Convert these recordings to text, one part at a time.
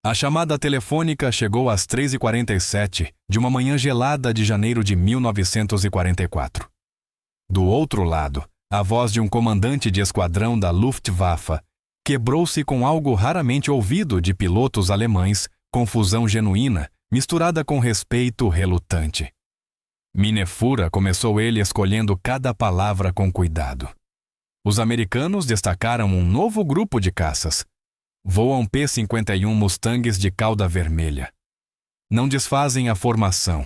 A chamada telefônica chegou às 3h47 de uma manhã gelada de janeiro de 1944. Do outro lado, a voz de um comandante de esquadrão da Luftwaffe quebrou-se com algo raramente ouvido de pilotos alemães, confusão genuína, misturada com respeito relutante. Minefura, começou ele escolhendo cada palavra com cuidado. Os americanos destacaram um novo grupo de caças. Voam P-51 Mustangs de cauda vermelha. Não desfazem a formação.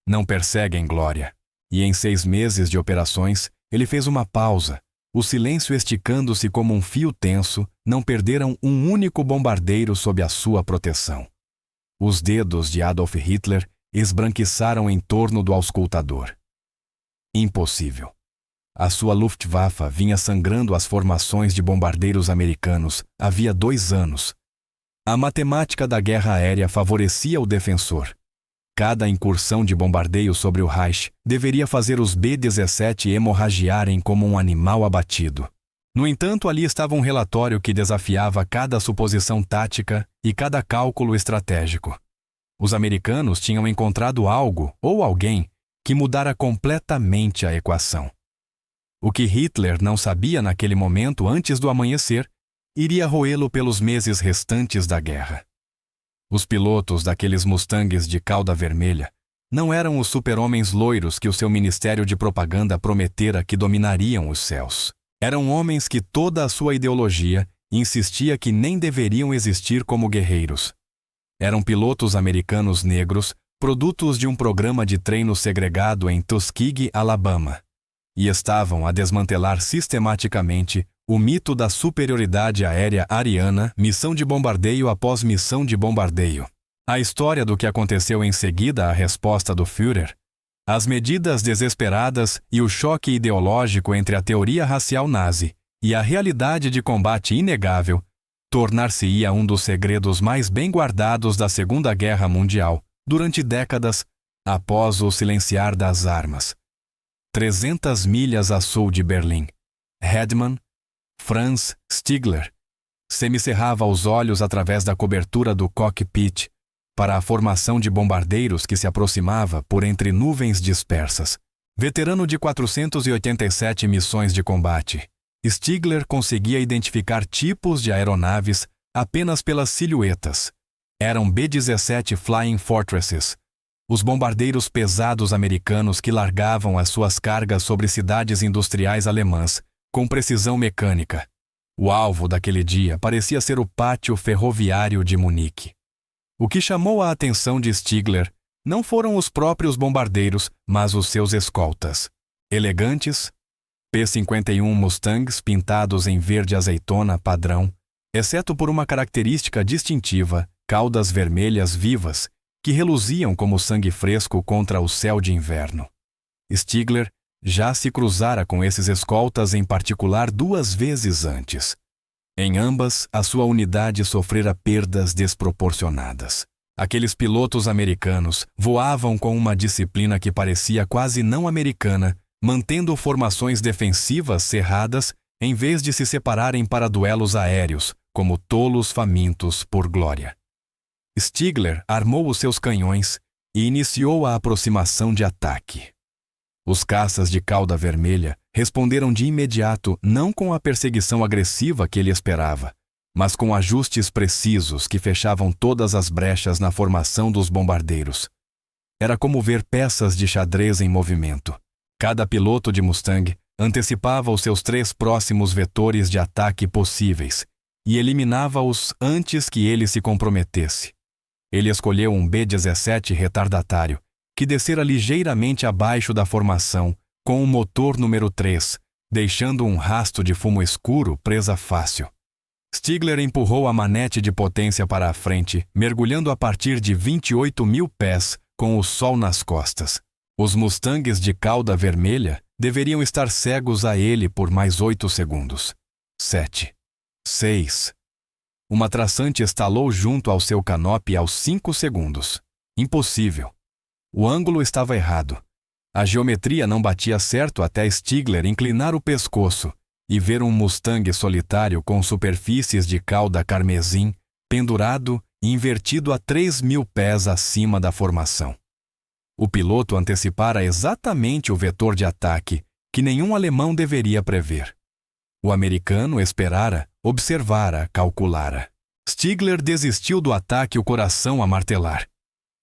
Não perseguem glória. E em 6 meses de operações, ele fez uma pausa. O silêncio esticando-se como um fio tenso, não perderam um único bombardeiro sob a sua proteção. Os dedos de Adolf Hitler esbranquiçaram em torno do auscultador. Impossível. A sua Luftwaffe vinha sangrando as formações de bombardeiros americanos havia 2 anos. A matemática da guerra aérea favorecia o defensor. Cada incursão de bombardeio sobre o Reich deveria fazer os B-17 hemorragiarem como um animal abatido. No entanto, ali estava um relatório que desafiava cada suposição tática e cada cálculo estratégico. Os americanos tinham encontrado algo, ou alguém, que mudara completamente a equação. O que Hitler não sabia naquele momento antes do amanhecer, iria roê-lo pelos meses restantes da guerra. Os pilotos daqueles Mustangs de cauda vermelha não eram os super-homens loiros que o seu ministério de propaganda prometera que dominariam os céus. Eram homens que toda a sua ideologia insistia que nem deveriam existir como guerreiros. Eram pilotos americanos negros, produtos de um programa de treino segregado em Tuskegee, Alabama. E estavam a desmantelar sistematicamente o mito da superioridade aérea ariana, missão de bombardeio após missão de bombardeio. A história do que aconteceu em seguida à resposta do Führer, as medidas desesperadas e o choque ideológico entre a teoria racial nazi e a realidade de combate inegável, tornar-se-ia um dos segredos mais bem guardados da Segunda Guerra Mundial, durante décadas após o silenciar das armas. 300 milhas a sul de Berlim. Hedman, Franz Stigler, semicerrava os olhos através da cobertura do cockpit para a formação de bombardeiros que se aproximava por entre nuvens dispersas. Veterano de 487 missões de combate, Stigler conseguia identificar tipos de aeronaves apenas pelas silhuetas. Eram B-17 Flying Fortresses, os bombardeiros pesados americanos que largavam as suas cargas sobre cidades industriais alemãs, com precisão mecânica. O alvo daquele dia parecia ser o pátio ferroviário de Munique. O que chamou a atenção de Stigler não foram os próprios bombardeiros, mas os seus escoltas. Elegantes, P-51 Mustangs pintados em verde azeitona padrão, exceto por uma característica distintiva, caudas vermelhas vivas, que reluziam como sangue fresco contra o céu de inverno. Stigler já se cruzara com esses escoltas em particular 2 vezes antes. Em ambas, a sua unidade sofrera perdas desproporcionadas. Aqueles pilotos americanos voavam com uma disciplina que parecia quase não americana, mantendo formações defensivas cerradas em vez de se separarem para duelos aéreos, como tolos famintos por glória. Stigler armou os seus canhões e iniciou a aproximação de ataque. Os caças de cauda vermelha responderam de imediato não com a perseguição agressiva que ele esperava, mas com ajustes precisos que fechavam todas as brechas na formação dos bombardeiros. Era como ver peças de xadrez em movimento. Cada piloto de Mustang antecipava os seus 3 próximos vetores de ataque possíveis e eliminava-os antes que ele se comprometesse. Ele escolheu um B-17 retardatário, que descera ligeiramente abaixo da formação, com o motor número 3, deixando um rasto de fumo escuro presa fácil. Stigler empurrou a manete de potência para a frente, mergulhando a partir de 28.000 pés, com o sol nas costas. Os Mustangs de cauda vermelha deveriam estar cegos a ele por mais 8 segundos. 7. 6. Uma traçante estalou junto ao seu canope aos 5 segundos. Impossível. O ângulo estava errado. A geometria não batia certo até Stigler inclinar o pescoço e ver um Mustang solitário com superfícies de cauda carmesim, pendurado, invertido a 3.000 pés acima da formação. O piloto antecipara exatamente o vetor de ataque que nenhum alemão deveria prever. O americano esperara, observara, calculara. Stigler desistiu do ataque o coração a martelar.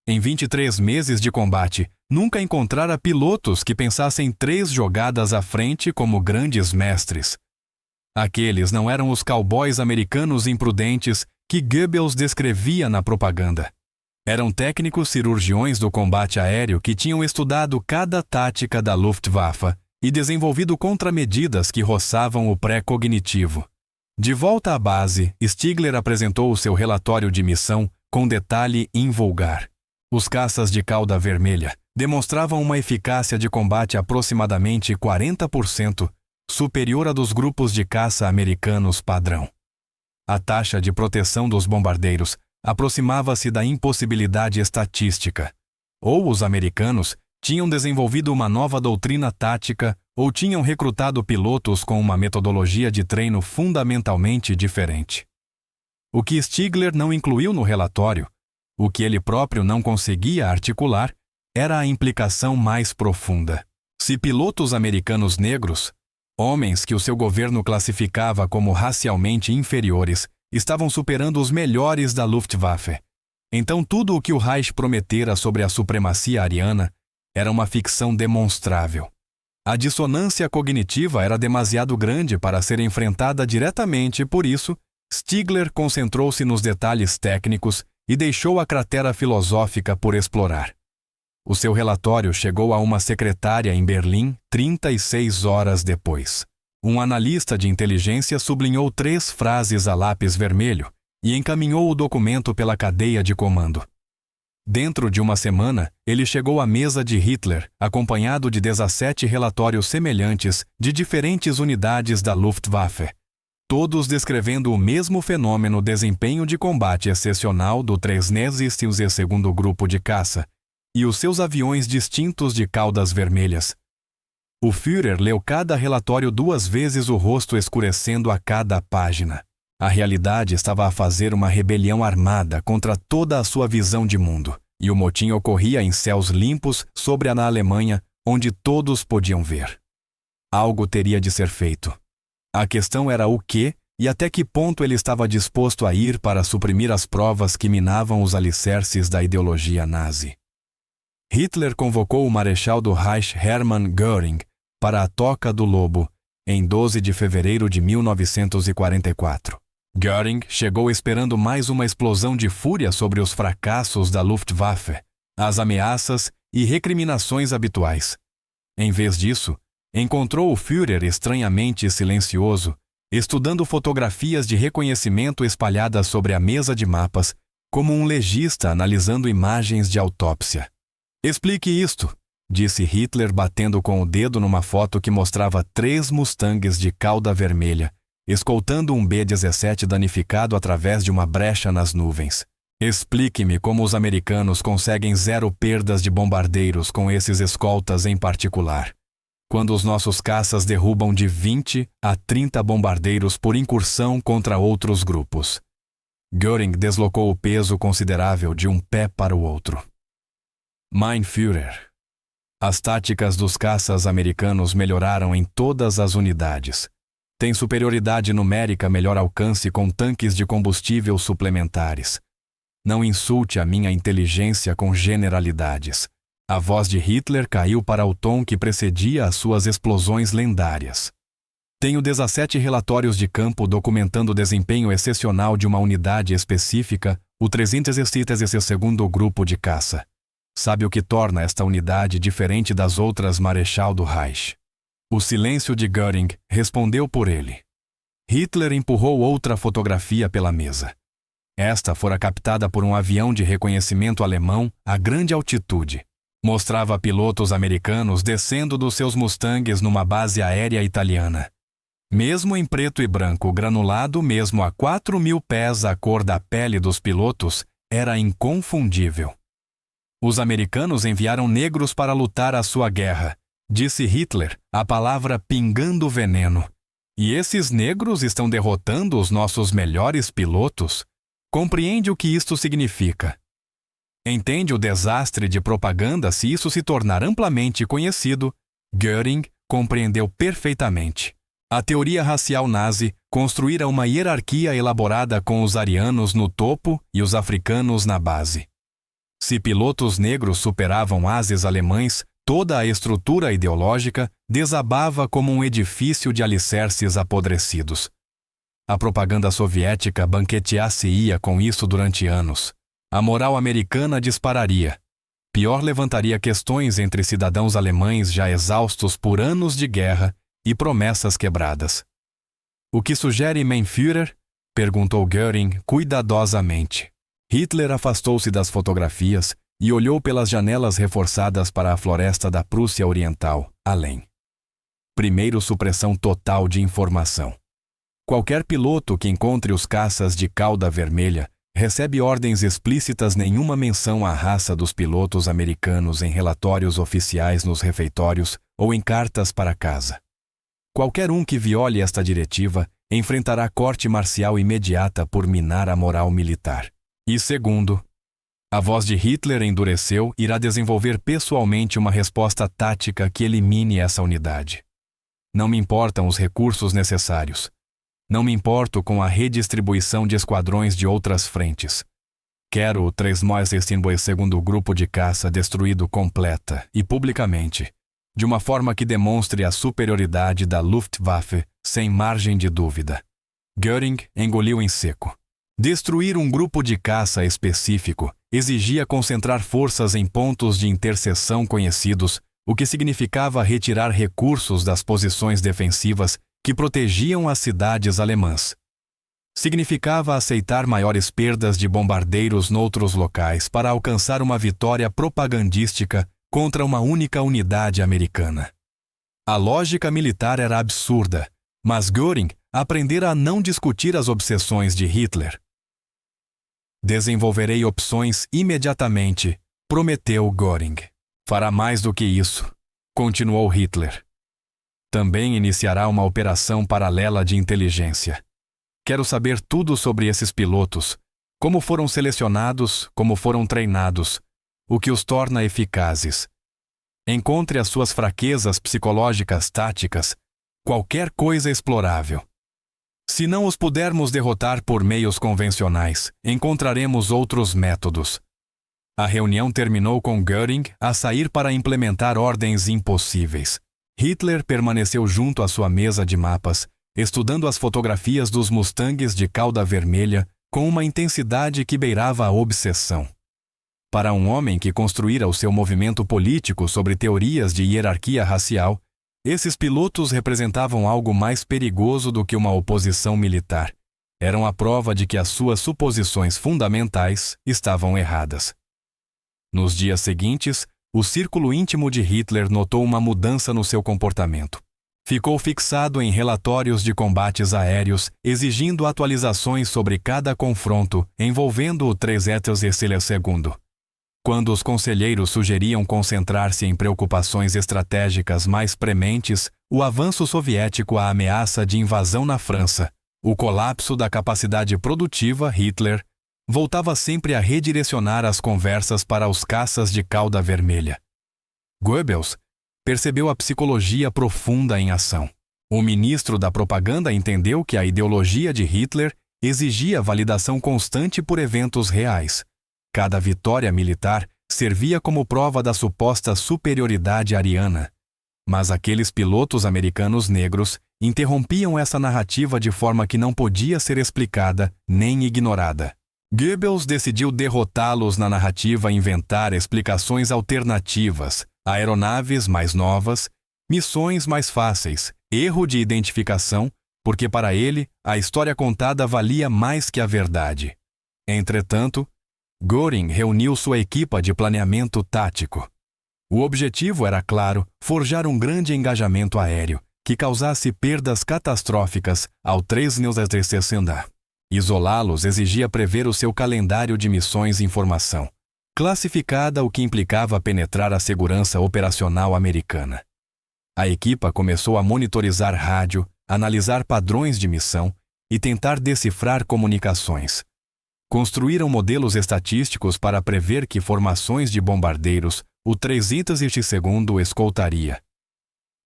Em 23 meses de combate, nunca encontrara pilotos que pensassem 3 jogadas à frente como grandes mestres. Aqueles não eram os cowboys americanos imprudentes que Goebbels descrevia na propaganda. Eram técnicos cirurgiões do combate aéreo que tinham estudado cada tática da Luftwaffe e desenvolvido contramedidas que roçavam o pré-cognitivo. De volta à base, Stigler apresentou o seu relatório de missão com detalhe invulgar. Os caças de cauda vermelha demonstravam uma eficácia de combate aproximadamente 40% superior à dos grupos de caça americanos padrão. A taxa de proteção dos bombardeiros aproximava-se da impossibilidade estatística. Ou os americanos tinham desenvolvido uma nova doutrina tática ou tinham recrutado pilotos com uma metodologia de treino fundamentalmente diferente. O que Stigler não incluiu no relatório, o que ele próprio não conseguia articular, era a implicação mais profunda. Se pilotos americanos negros, homens que o seu governo classificava como racialmente inferiores, estavam superando os melhores da Luftwaffe, então tudo o que o Reich prometera sobre a supremacia ariana era uma ficção demonstrável. A dissonância cognitiva era demasiado grande para ser enfrentada diretamente, por isso, Stigler concentrou-se nos detalhes técnicos e deixou a cratera filosófica por explorar. O seu relatório chegou a uma secretária em Berlim 36 horas depois. Um analista de inteligência sublinhou 3 frases a lápis vermelho e encaminhou o documento pela cadeia de comando. Dentro de uma semana, ele chegou à mesa de Hitler, acompanhado de 17 relatórios semelhantes de diferentes unidades da Luftwaffe, todos descrevendo o mesmo fenômeno desempenho de combate excepcional do 32º Grupo de Caça e os seus aviões distintos de caudas vermelhas. O Führer leu cada relatório 2 vezes, o rosto escurecendo a cada página. A realidade estava a fazer uma rebelião armada contra toda a sua visão de mundo, e o motim ocorria em céus limpos sobre a Alemanha, onde todos podiam ver. Algo teria de ser feito. A questão era o que e até que ponto ele estava disposto a ir para suprimir as provas que minavam os alicerces da ideologia nazi. Hitler convocou o marechal do Reich Hermann Göring para a Toca do Lobo, em 12 de fevereiro de 1944. Göring chegou esperando mais uma explosão de fúria sobre os fracassos da Luftwaffe, as ameaças e recriminações habituais. Em vez disso, encontrou o Führer estranhamente silencioso, estudando fotografias de reconhecimento espalhadas sobre a mesa de mapas, como um legista analisando imagens de autópsia. "Explique isto", disse Hitler batendo com o dedo numa foto que mostrava 3 Mustangs de cauda vermelha, escoltando um B-17 danificado através de uma brecha nas nuvens. "Explique-me como os americanos conseguem 0 perdas de bombardeiros com esses escoltas em particular, quando os nossos caças derrubam de 20 a 30 bombardeiros por incursão contra outros grupos." Göring deslocou o peso considerável de um pé para o outro. Mein Führer. As táticas dos caças americanos melhoraram em todas as unidades. Tem superioridade numérica, melhor alcance com tanques de combustível suplementares. Não insulte a minha inteligência com generalidades. A voz de Hitler caiu para o tom que precedia as suas explosões lendárias. Tenho 17 relatórios de campo documentando o desempenho excepcional de uma unidade específica, o 332º Grupo de Caça. Sabe o que torna esta unidade diferente das outras, Marechal do Reich? O silêncio de Göring respondeu por ele. Hitler empurrou outra fotografia pela mesa. Esta fora captada por um avião de reconhecimento alemão a grande altitude. Mostrava pilotos americanos descendo dos seus Mustangs numa base aérea italiana. Mesmo em preto e branco granulado, mesmo a 4.000 pés, a cor da pele dos pilotos era inconfundível. Os americanos enviaram negros para lutar a sua guerra, disse Hitler, a palavra pingando veneno. E esses negros estão derrotando os nossos melhores pilotos? compreende o que isto significa. Entende o desastre de propaganda se isso se tornar amplamente conhecido. Göring compreendeu perfeitamente. A teoria racial nazi construíra uma hierarquia elaborada com os arianos no topo e os africanos na base. Se pilotos negros superavam ases alemães, toda a estrutura ideológica desabava como um edifício de alicerces apodrecidos. A propaganda soviética banquetear-se-ia com isso durante anos. A moral americana dispararia. Pior, levantaria questões entre cidadãos alemães já exaustos por anos de guerra e promessas quebradas. O que sugere mein Führer? Perguntou Göring cuidadosamente. Hitler afastou-se das fotografias e olhou pelas janelas reforçadas para a floresta da Prússia Oriental, além. Primeiro, supressão total de informação. Qualquer piloto que encontre os caças de cauda vermelha recebe ordens explícitas, nenhuma menção à raça dos pilotos americanos em relatórios oficiais nos refeitórios ou em cartas para casa. Qualquer um que viole esta diretiva enfrentará corte marcial imediata por minar a moral militar. E segundo, a voz de Hitler endureceu, irá desenvolver pessoalmente uma resposta tática que elimine essa unidade. Não me importam os recursos necessários. Não me importo com a redistribuição de esquadrões de outras frentes. Quero o 3 segundo grupo de caça destruído completa e publicamente, de uma forma que demonstre a superioridade da Luftwaffe sem margem de dúvida. Göring engoliu em seco. Destruir um grupo de caça específico exigia concentrar forças em pontos de interseção conhecidos, o que significava retirar recursos das posições defensivas que protegiam as cidades alemãs. Significava aceitar maiores perdas de bombardeiros noutros locais para alcançar uma vitória propagandística contra uma única unidade americana. A lógica militar era absurda, mas Göring aprendera a não discutir as obsessões de Hitler. Desenvolverei opções imediatamente, prometeu Göring. Fará mais do que isso, continuou Hitler. Também iniciará uma operação paralela de inteligência. Quero saber tudo sobre esses pilotos, como foram selecionados, como foram treinados, o que os torna eficazes. Encontre as suas fraquezas psicológicas táticas, qualquer coisa explorável. Se não os pudermos derrotar por meios convencionais, encontraremos outros métodos. A reunião terminou com Göring a sair para implementar ordens impossíveis. Hitler permaneceu junto à sua mesa de mapas, estudando as fotografias dos Mustangs de cauda vermelha com uma intensidade que beirava a obsessão. Para um homem que construíra o seu movimento político sobre teorias de hierarquia racial, esses pilotos representavam algo mais perigoso do que uma oposição militar. Eram a prova de que as suas suposições fundamentais estavam erradas. Nos dias seguintes, o círculo íntimo de Hitler notou uma mudança no seu comportamento. Ficou fixado em relatórios de combates aéreos, exigindo atualizações sobre cada confronto envolvendo o 3 II. Quando os conselheiros sugeriam concentrar-se em preocupações estratégicas mais prementes, o avanço soviético, a ameaça de invasão na França, o colapso da capacidade produtiva, Hitler voltava sempre a redirecionar as conversas para os caças de cauda vermelha. Goebbels percebeu a psicologia profunda em ação. O ministro da propaganda entendeu que a ideologia de Hitler exigia validação constante por eventos reais. Cada vitória militar servia como prova da suposta superioridade ariana. Mas aqueles pilotos americanos negros interrompiam essa narrativa de forma que não podia ser explicada nem ignorada. Goebbels decidiu derrotá-los na narrativa e inventar explicações alternativas, aeronaves mais novas, missões mais fáceis, erro de identificação, porque para ele a história contada valia mais que a verdade. Entretanto, Göring reuniu sua equipa de planeamento tático. O objetivo era, claro, forjar um grande engajamento aéreo que causasse perdas catastróficas ao 3 1960. Isolá-los exigia prever o seu calendário de missões e informação, classificada, o que implicava penetrar a segurança operacional americana. A equipa começou a monitorizar rádio, analisar padrões de missão e tentar decifrar comunicações. construíram modelos estatísticos para prever que formações de bombardeiros o 302º escoltaria.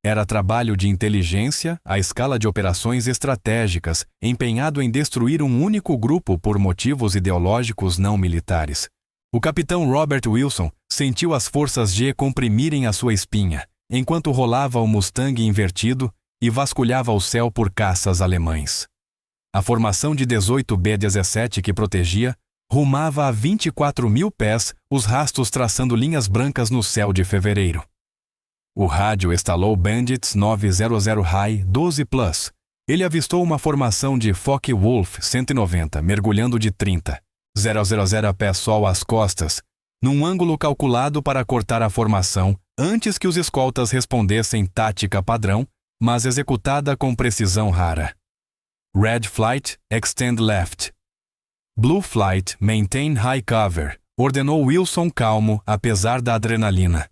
Era trabalho de inteligência à escala de operações estratégicas, empenhado em destruir um único grupo por motivos ideológicos não militares. O capitão Robert Wilson sentiu as forças G comprimirem a sua espinha, enquanto rolava o Mustang invertido e vasculhava o céu por caças alemães. A formação de 18B-17 que protegia rumava a 24.000 pés, os rastos traçando linhas brancas no céu de fevereiro. O rádio estalou Bandits 900 High 12 Plus. Ele avistou uma formação de Focke-Wulf 190 mergulhando de 30, 000 pés sol às costas, num ângulo calculado para cortar a formação antes que os escoltas respondessem tática padrão, mas executada com precisão rara. Red Flight, extend left. Blue Flight, maintain high cover, ordenou Wilson calmo apesar da adrenalina.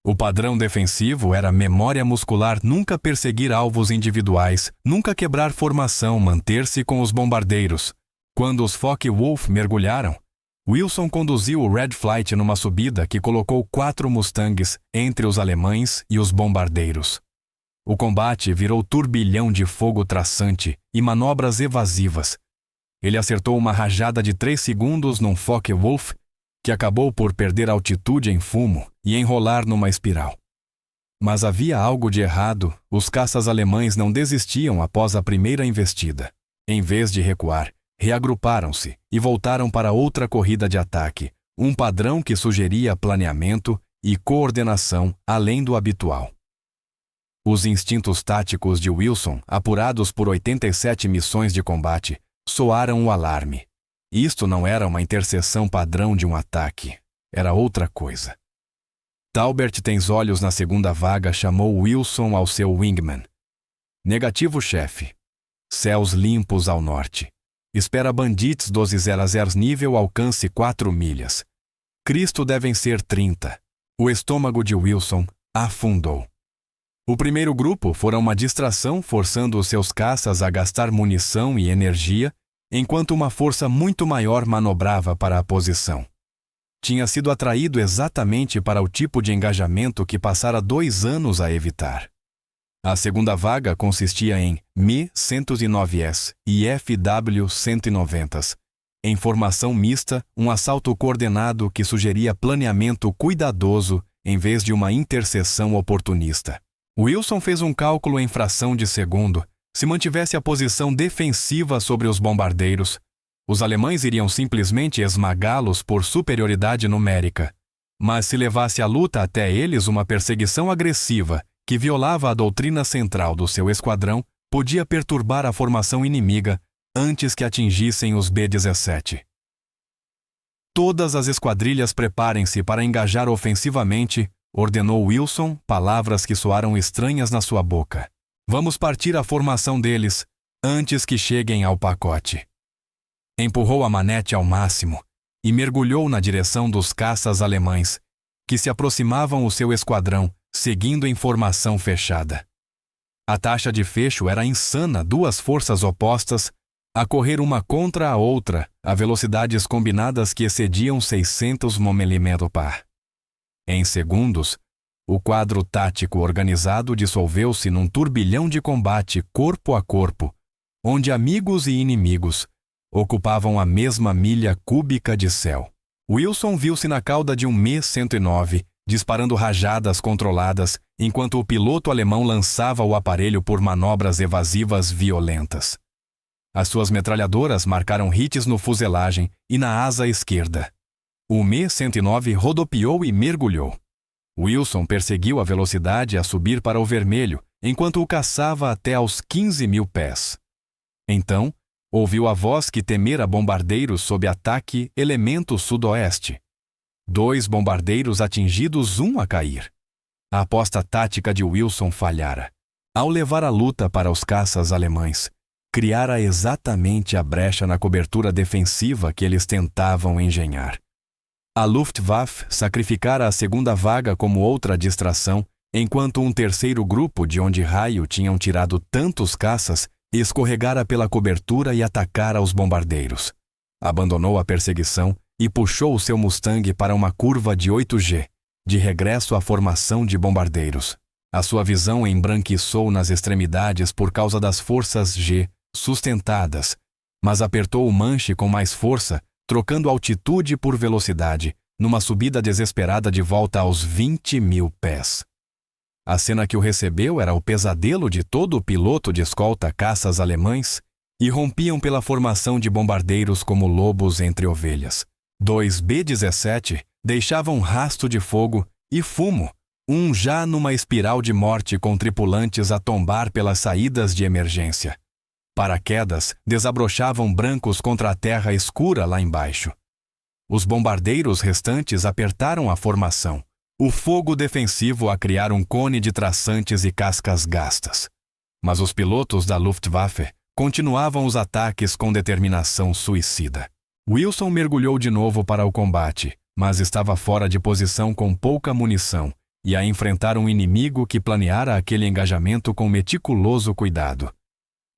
O padrão defensivo era memória muscular, nunca perseguir alvos individuais, nunca quebrar formação, manter-se com os bombardeiros. Quando os Focke-Wulf mergulharam, Wilson conduziu o Red Flight numa subida que colocou 4 Mustangs entre os alemães e os bombardeiros. O combate virou turbilhão de fogo traçante e manobras evasivas. Ele acertou uma rajada de 3 segundos num Focke-Wulf, que acabou por perder altitude em fumo e enrolar numa espiral. Mas havia algo de errado, os caças alemães não desistiam após a primeira investida. Em vez de recuar, reagruparam-se e voltaram para outra corrida de ataque, um padrão que sugeria planeamento e coordenação além do habitual. Os instintos táticos de Wilson, apurados por 87 missões de combate, soaram o alarme. Isto não era uma interseção padrão de um ataque, era outra coisa. Talbert Tens-Olhos na segunda vaga chamou Wilson ao seu wingman. Negativo, chefe. Céus limpos ao norte. Espera Bandits 1200 nível alcance 4 milhas. Cristo devem ser 30. O estômago de Wilson afundou. O primeiro grupo fora uma distração, forçando os seus caças a gastar munição e energia, enquanto uma força muito maior manobrava para a posição. Tinha sido atraído exatamente para o tipo de engajamento que passara 2 anos a evitar. A segunda vaga consistia em Mi-109S e FW-190s. Em formação mista, um assalto coordenado que sugeria planeamento cuidadoso em vez de uma interseção oportunista. Wilson fez um cálculo em fração de segundo. Se mantivesse a posição defensiva sobre os bombardeiros, os alemães iriam simplesmente esmagá-los por superioridade numérica. Mas se levasse a luta até eles, uma perseguição agressiva que violava a doutrina central do seu esquadrão podia perturbar a formação inimiga antes que atingissem os B-17. Todas as esquadrilhas preparem-se para engajar ofensivamente, ordenou Wilson, palavras que soaram estranhas na sua boca. Vamos partir a formação deles, antes que cheguem ao pacote. Empurrou a manete ao máximo e mergulhou na direção dos caças alemães, que se aproximavam o seu esquadrão, seguindo em formação fechada. A taxa de fecho era insana, 2 forças opostas a correr uma contra a outra, a velocidades combinadas que excediam 600 mm/h. Em segundos, o quadro tático organizado dissolveu-se num turbilhão de combate corpo a corpo, onde amigos e inimigos ocupavam a mesma milha cúbica de céu. Wilson viu-se na cauda de um Mi-109, disparando rajadas controladas, enquanto o piloto alemão lançava o aparelho por manobras evasivas violentas. As suas metralhadoras marcaram hits no fuselagem e na asa esquerda. O Mi-109 rodopiou e mergulhou. Wilson perseguiu a velocidade a subir para o vermelho, enquanto o caçava até aos 15.000 pés. Então, ouviu a voz que temera bombardeiros sob ataque elemento sudoeste. 2 bombardeiros atingidos, 1 a cair. A aposta tática de Wilson falhara. Ao levar a luta para os caças alemães, criara exatamente a brecha na cobertura defensiva que eles tentavam engenhar. A Luftwaffe sacrificara a segunda vaga como outra distração, enquanto um terceiro grupo, de onde raio tinham tirado tantos caças, escorregara pela cobertura e atacara os bombardeiros. Abandonou a perseguição e puxou o seu Mustang para uma curva de 8G, de regresso à formação de bombardeiros. A sua visão embranquiçou nas extremidades por causa das forças G sustentadas, mas apertou o manche com mais força, trocando altitude por velocidade, numa subida desesperada de volta aos 20.000 pés. A cena que o recebeu era o pesadelo de todo piloto de escolta caças alemães, e rompiam pela formação de bombardeiros como lobos entre ovelhas. 2 B-17 deixavam rastro de fogo e fumo, um já numa espiral de morte com tripulantes a tombar pelas saídas de emergência. Paraquedas desabrochavam brancos contra a terra escura lá embaixo. Os bombardeiros restantes apertaram a formação, o fogo defensivo a criar um cone de traçantes e cascas gastas. Mas os pilotos da Luftwaffe continuavam os ataques com determinação suicida. Wilson mergulhou de novo para o combate, mas estava fora de posição com pouca munição e a enfrentar um inimigo que planeara aquele engajamento com meticuloso cuidado.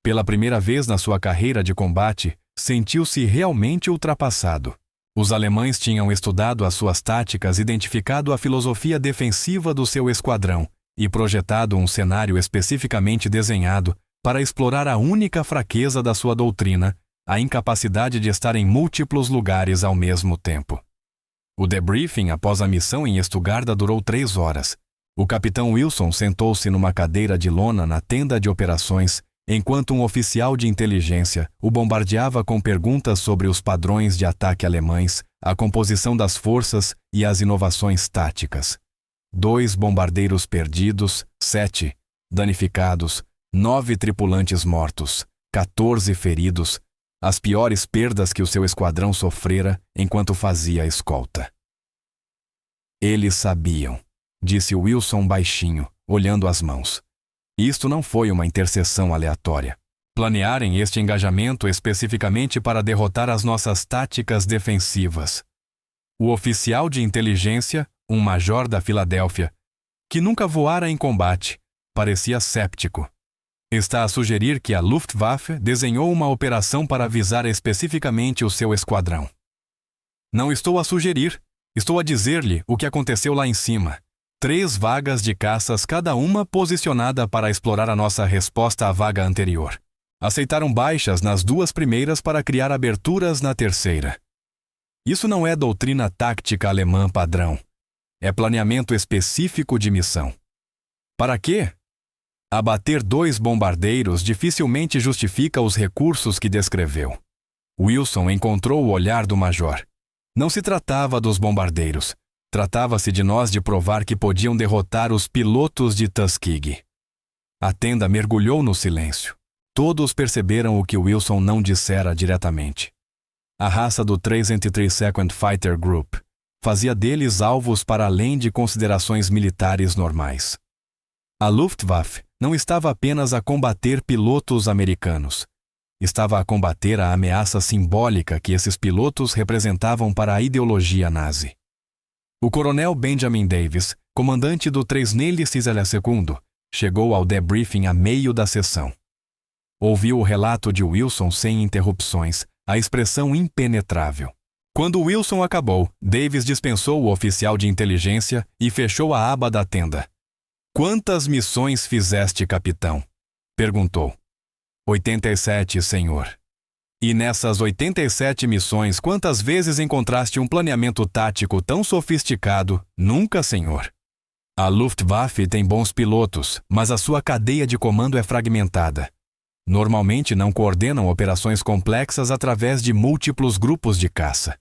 Pela primeira vez na sua carreira de combate, sentiu-se realmente ultrapassado. Os alemães tinham estudado as suas táticas, identificado a filosofia defensiva do seu esquadrão e projetado um cenário especificamente desenhado para explorar a única fraqueza da sua doutrina, a incapacidade de estar em múltiplos lugares ao mesmo tempo. O debriefing após a missão em Stuttgart durou 3 horas. O capitão Wilson sentou-se numa cadeira de lona na tenda de operações, enquanto um oficial de inteligência o bombardeava com perguntas sobre os padrões de ataque alemães, a composição das forças e as inovações táticas. 2 bombardeiros perdidos, 7 danificados, 9 tripulantes mortos, 14 feridos, as piores perdas que o seu esquadrão sofrera enquanto fazia a escolta. Eles sabiam, disse Wilson baixinho, olhando as mãos. Isto não foi uma intercessão aleatória. Planearem este engajamento especificamente para derrotar as nossas táticas defensivas. O oficial de inteligência, um major da Filadélfia, que nunca voara em combate, parecia céptico. Está a sugerir que a Luftwaffe desenhou uma operação para avisar especificamente o seu esquadrão. Não estou a sugerir, estou a dizer-lhe o que aconteceu lá em cima. 3 vagas de caças, cada uma posicionada para explorar a nossa resposta à vaga anterior. Aceitaram baixas nas 2 primeiras para criar aberturas na terceira. Isso não é doutrina tática alemã padrão. É planeamento específico de missão. Para quê? Abater 2 bombardeiros dificilmente justifica os recursos que descreveu. Wilson encontrou o olhar do major. Não se tratava dos bombardeiros. Tratava-se de nós de provar que podiam derrotar os pilotos de Tuskegee. A tenda mergulhou no silêncio. Todos perceberam o que Wilson não dissera diretamente. A raça do 302nd Fighter Group fazia deles alvos para além de considerações militares normais. A Luftwaffe não estava apenas a combater pilotos americanos. Estava a combater a ameaça simbólica que esses pilotos representavam para a ideologia nazi. O coronel Benjamin Davis, comandante do 302nd, chegou ao debriefing a meio da sessão. Ouviu o relato de Wilson sem interrupções, a expressão impenetrável. Quando Wilson acabou, Davis dispensou o oficial de inteligência e fechou a aba da tenda. "Quantas missões fizeste, capitão?" perguntou. 87, senhor." "E nessas 87 missões, quantas vezes encontraste um planeamento tático tão sofisticado?" "Nunca, senhor." "A Luftwaffe tem bons pilotos, mas a sua cadeia de comando é fragmentada. Normalmente não coordenam operações complexas através de múltiplos grupos de caça."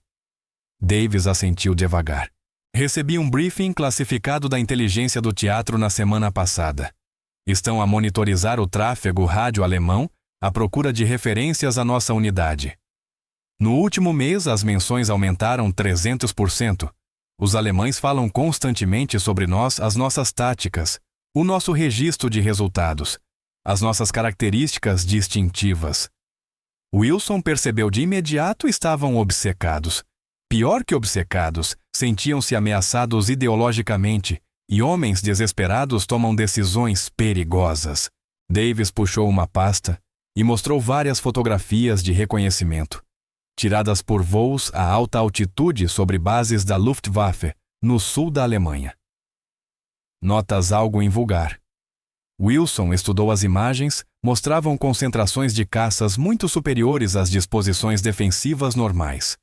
Davis assentiu devagar. "Recebi um briefing classificado da inteligência do teatro na semana passada. Estão a monitorizar o tráfego rádio alemão à procura de referências à nossa unidade. No último mês, as menções aumentaram 300%. Os alemães falam constantemente sobre nós, as nossas táticas, o nosso registro de resultados, as nossas características distintivas." Wilson percebeu de imediato estavam obcecados. Pior que obcecados, sentiam-se ameaçados ideologicamente, e homens desesperados tomam decisões perigosas. Davis puxou uma pasta e mostrou várias fotografias de reconhecimento. tiradas por voos a alta altitude sobre bases da Luftwaffe, no sul da Alemanha. Notas algo invulgar. Wilson estudou as imagens, mostravam concentrações de caças muito superiores às disposições defensivas normais.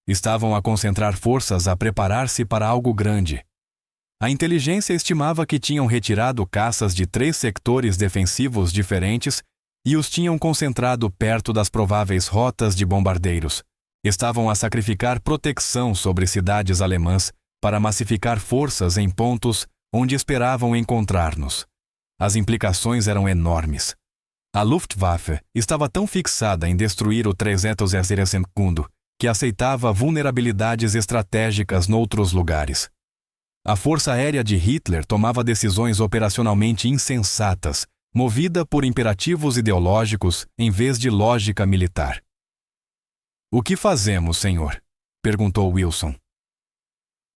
Estavam a concentrar forças a preparar-se para algo grande. A inteligência estimava que tinham retirado caças de 3 sectores defensivos diferentes e os tinham concentrado perto das prováveis rotas de bombardeiros. Estavam a sacrificar proteção sobre cidades alemãs para massificar forças em pontos onde esperavam encontrar-nos. As implicações eram enormes. A Luftwaffe estava tão fixada em destruir o 302 que aceitava vulnerabilidades estratégicas noutros lugares. A Força Aérea de Hitler tomava decisões operacionalmente insensatas, movida por imperativos ideológicos em vez de lógica militar. "O que fazemos, senhor?" perguntou Wilson.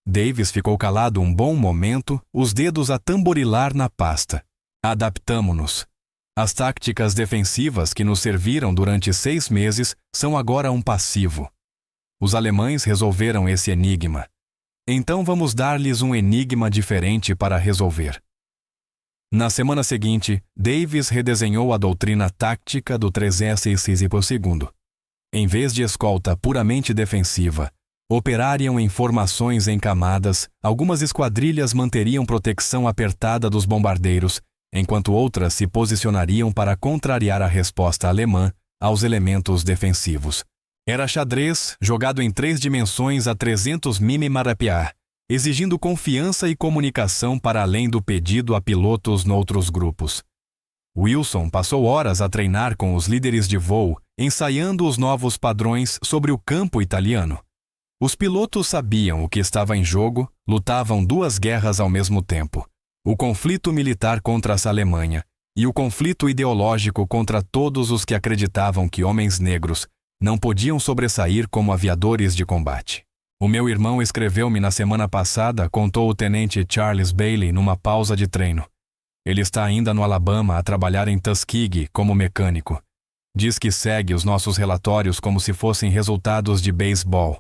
Davis ficou calado um bom momento, os dedos a tamborilar na pasta. "Adaptamo-nos. As táticas defensivas que nos serviram durante 6 meses são agora um passivo. Os alemães resolveram esse enigma. Então vamos dar-lhes um enigma diferente para resolver." Na semana seguinte, Davis redesenhou a doutrina tática do 302. Em vez de escolta puramente defensiva, operariam em formações em camadas, algumas esquadrilhas manteriam proteção apertada dos bombardeiros, enquanto outras se posicionariam para contrariar a resposta alemã aos elementos defensivos. Era xadrez jogado em 3 dimensões a 300 mph, exigindo confiança e comunicação para além do pedido a pilotos noutros grupos. Wilson passou horas a treinar com os líderes de voo, ensaiando os novos padrões sobre o campo italiano. Os pilotos sabiam o que estava em jogo, lutavam 2 guerras ao mesmo tempo: o conflito militar contra essa Alemanha e o conflito ideológico contra todos os que acreditavam que homens negros não podiam sobressair como aviadores de combate. "O meu irmão escreveu-me na semana passada", contou o tenente Charles Bailey numa pausa de treino. "Ele está ainda no Alabama a trabalhar em Tuskegee como mecânico. Diz que segue os nossos relatórios como se fossem resultados de beisebol.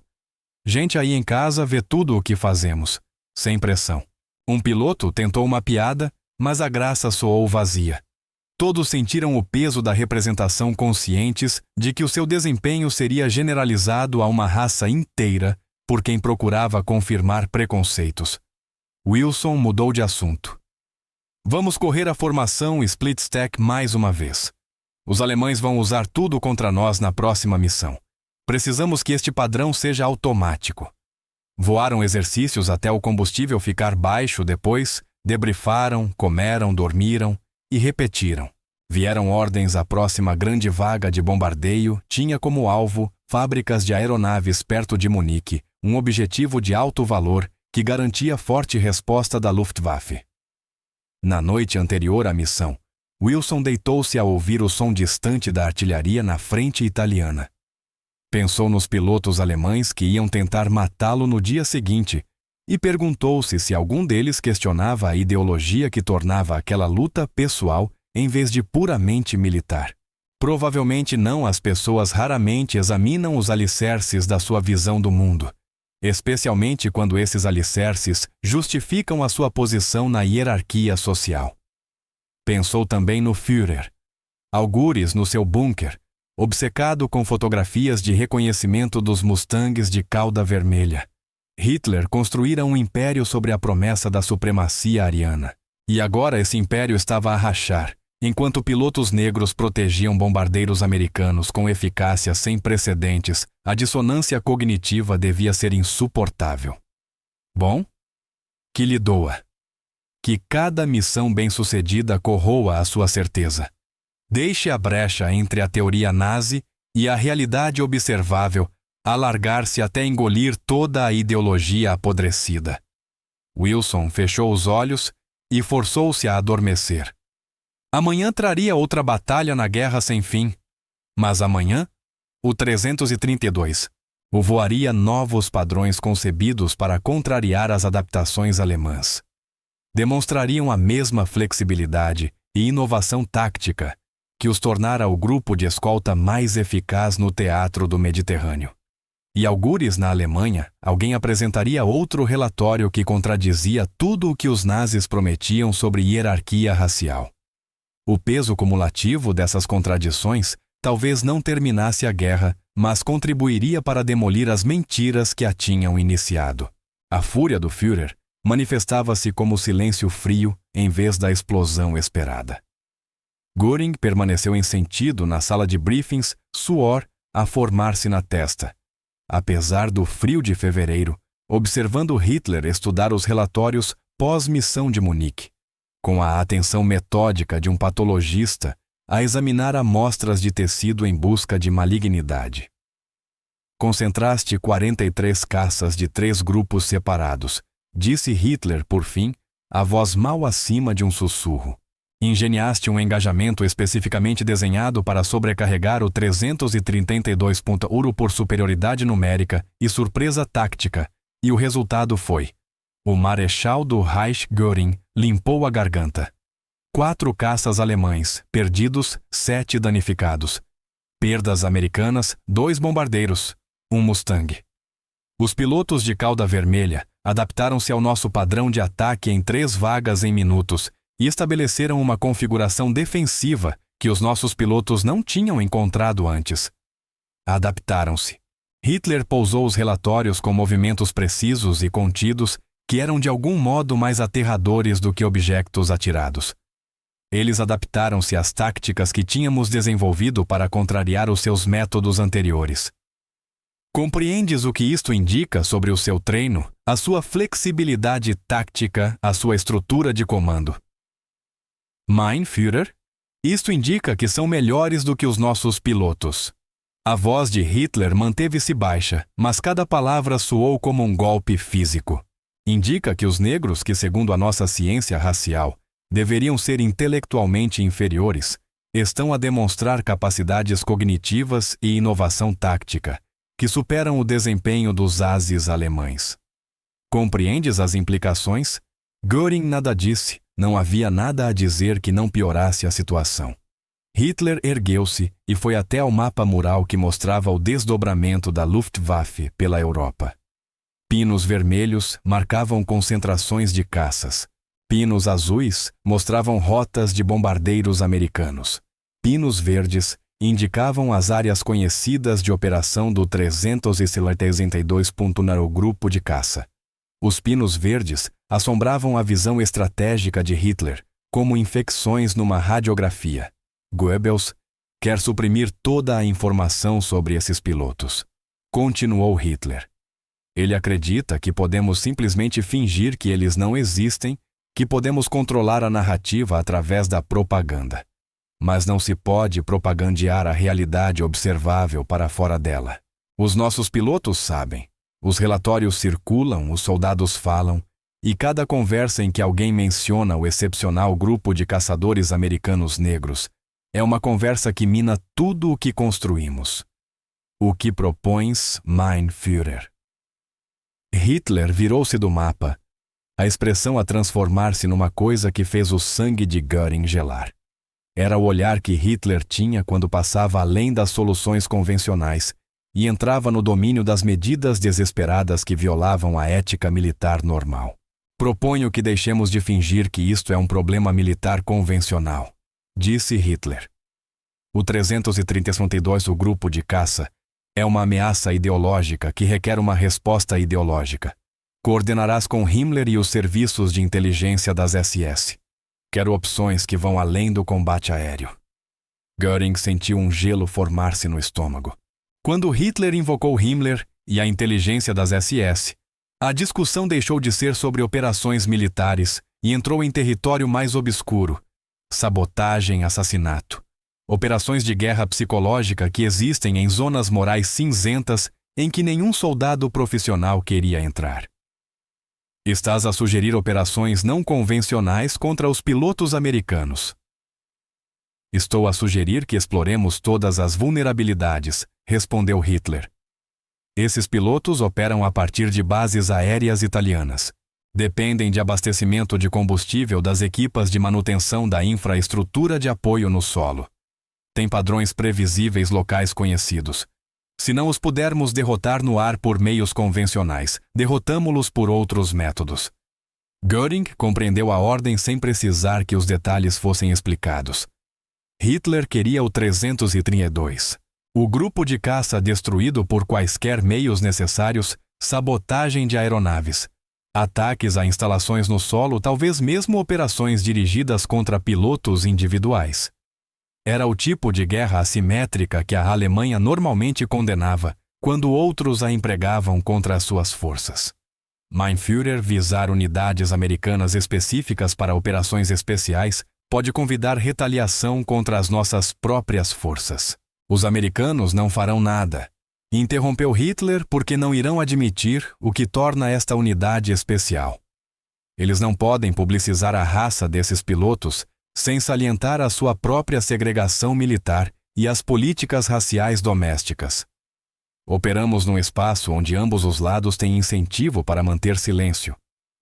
Gente aí em casa vê tudo o que fazemos, sem pressão." Um piloto tentou uma piada, mas a graça soou vazia. Todos sentiram o peso da representação conscientes de que o seu desempenho seria generalizado a uma raça inteira por quem procurava confirmar preconceitos. Wilson mudou de assunto. "Vamos correr a formação split stack mais uma vez. Os alemães vão usar tudo contra nós na próxima missão. Precisamos que este padrão seja automático." Voaram exercícios até o combustível ficar baixo, depois debrifaram, comeram, dormiram e repetiram. Vieram ordens: a próxima grande vaga de bombardeio tinha como alvo fábricas de aeronaves perto de Munique, um objetivo de alto valor que garantia forte resposta da Luftwaffe. Na noite anterior à missão, Wilson deitou-se a ouvir o som distante da artilharia na frente italiana. Pensou nos pilotos alemães que iam tentar matá-lo no dia seguinte e perguntou-se se algum deles questionava a ideologia que tornava aquela luta pessoal em vez de puramente militar. Provavelmente não. As pessoas raramente examinam os alicerces da sua visão do mundo, especialmente quando esses alicerces justificam a sua posição na hierarquia social. Pensou também no Führer, algures no seu bunker, obcecado com fotografias de reconhecimento dos Mustangs de cauda vermelha. Hitler construíra um império sobre a promessa da supremacia ariana. E agora esse império estava a rachar, enquanto pilotos negros protegiam bombardeiros americanos com eficácia sem precedentes. A dissonância cognitiva devia ser insuportável. Bom, que lhe doa. Que cada missão bem-sucedida corroa a sua certeza. Deixe a brecha entre a teoria nazi e a realidade observável alargar-se até engolir toda a ideologia apodrecida. Wilson fechou os olhos e forçou-se a adormecer. Amanhã traria outra batalha na guerra sem fim, mas amanhã, o 332, o voaria novos padrões concebidos para contrariar as adaptações alemãs. Demonstrariam a mesma flexibilidade e inovação tática, que os tornara o grupo de escolta mais eficaz no teatro do Mediterrâneo. E algures na Alemanha, alguém apresentaria outro relatório que contradizia tudo o que os nazis prometiam sobre hierarquia racial. O peso cumulativo dessas contradições talvez não terminasse a guerra, mas contribuiria para demolir as mentiras que a tinham iniciado. A fúria do Führer manifestava-se como silêncio frio em vez da explosão esperada. Göring permaneceu em sentido na sala de briefings, suor a formar-se na testa. Apesar do frio de fevereiro, observando Hitler estudar os relatórios pós-missão de Munique, com a atenção metódica de um patologista a examinar amostras de tecido em busca de malignidade. Concentraste 43 caças de 3 grupos separados, disse Hitler, por fim, a voz mal acima de um sussurro. Ingeniaste um engajamento especificamente desenhado para sobrecarregar o 332 Uro por superioridade numérica e surpresa tática, e o resultado foi: o marechal do Reich Göring limpou a garganta. 4 caças alemães, perdidos, 7 danificados. Perdas americanas, 2 bombardeiros, 1 Mustang. Os pilotos de cauda vermelha adaptaram-se ao nosso padrão de ataque em 3 vagas em minutos e estabeleceram uma configuração defensiva que os nossos pilotos não tinham encontrado antes. Adaptaram-se. Hitler pousou os relatórios com movimentos precisos e contidos que eram de algum modo mais aterradores do que objetos atirados. Eles adaptaram-se às táticas que tínhamos desenvolvido para contrariar os seus métodos anteriores. Compreendes o que isto indica sobre o seu treino, a sua flexibilidade tática, a sua estrutura de comando? Mein Führer? Isto indica que são melhores do que os nossos pilotos. A voz de Hitler manteve-se baixa, mas cada palavra soou como um golpe físico. Indica que os negros, que segundo a nossa ciência racial, deveriam ser intelectualmente inferiores, estão a demonstrar capacidades cognitivas e inovação tática, que superam o desempenho dos ases alemães. Compreendes as implicações? Göring nada disse, não havia nada a dizer que não piorasse a situação. Hitler ergueu-se e foi até ao mapa mural que mostrava o desdobramento da Luftwaffe pela Europa. Pinos vermelhos marcavam concentrações de caças. Pinos azuis mostravam rotas de bombardeiros americanos. Pinos verdes indicavam as áreas conhecidas de operação do 372 no grupo de caça. Os pinos verdes assombravam a visão estratégica de Hitler, como infecções numa radiografia. Goebbels quer suprimir toda a informação sobre esses pilotos. Continuou Hitler. Ele acredita que podemos simplesmente fingir que eles não existem, que podemos controlar a narrativa através da propaganda. Mas não se pode propagandear a realidade observável para fora dela. Os nossos pilotos sabem. Os relatórios circulam, os soldados falam, e cada conversa em que alguém menciona o excepcional grupo de caçadores americanos negros é uma conversa que mina tudo o que construímos. O que propões, mein Führer? Hitler virou-se do mapa, a expressão a transformar-se numa coisa que fez o sangue de Göring gelar. Era o olhar que Hitler tinha quando passava além das soluções convencionais e entrava no domínio das medidas desesperadas que violavam a ética militar normal. Proponho que deixemos de fingir que isto é um problema militar convencional, disse Hitler. O 332, o grupo de caça, é uma ameaça ideológica que requer uma resposta ideológica. Coordenarás com Himmler e os serviços de inteligência das SS. Quero opções que vão além do combate aéreo. Göring sentiu um gelo formar-se no estômago. Quando Hitler invocou Himmler e a inteligência das SS, a discussão deixou de ser sobre operações militares e entrou em território mais obscuro: sabotagem, assassinato. Operações de guerra psicológica que existem em zonas morais cinzentas em que nenhum soldado profissional queria entrar. Estás a sugerir operações não convencionais contra os pilotos americanos. Estou a sugerir que exploremos todas as vulnerabilidades, respondeu Hitler. Esses pilotos operam a partir de bases aéreas italianas. Dependem de abastecimento de combustível das equipas de manutenção da infraestrutura de apoio no solo. têm padrões previsíveis locais conhecidos. Se não os pudermos derrotar no ar por meios convencionais, derrotamo-los por outros métodos. Göring compreendeu a ordem sem precisar que os detalhes fossem explicados. Hitler queria o 332. O grupo de caça destruído por quaisquer meios necessários, sabotagem de aeronaves, ataques a instalações no solo, talvez mesmo operações dirigidas contra pilotos individuais. Era o tipo de guerra assimétrica que a Alemanha normalmente condenava, quando outros a empregavam contra as suas forças. Mein Führer visar unidades americanas específicas para operações especiais pode convidar retaliação contra as nossas próprias forças. Os americanos não farão nada. Interrompeu Hitler porque não irão admitir o que torna esta unidade especial. Eles não podem publicizar a raça desses pilotos sem salientar a sua própria segregação militar e as políticas raciais domésticas. Operamos num espaço onde ambos os lados têm incentivo para manter silêncio.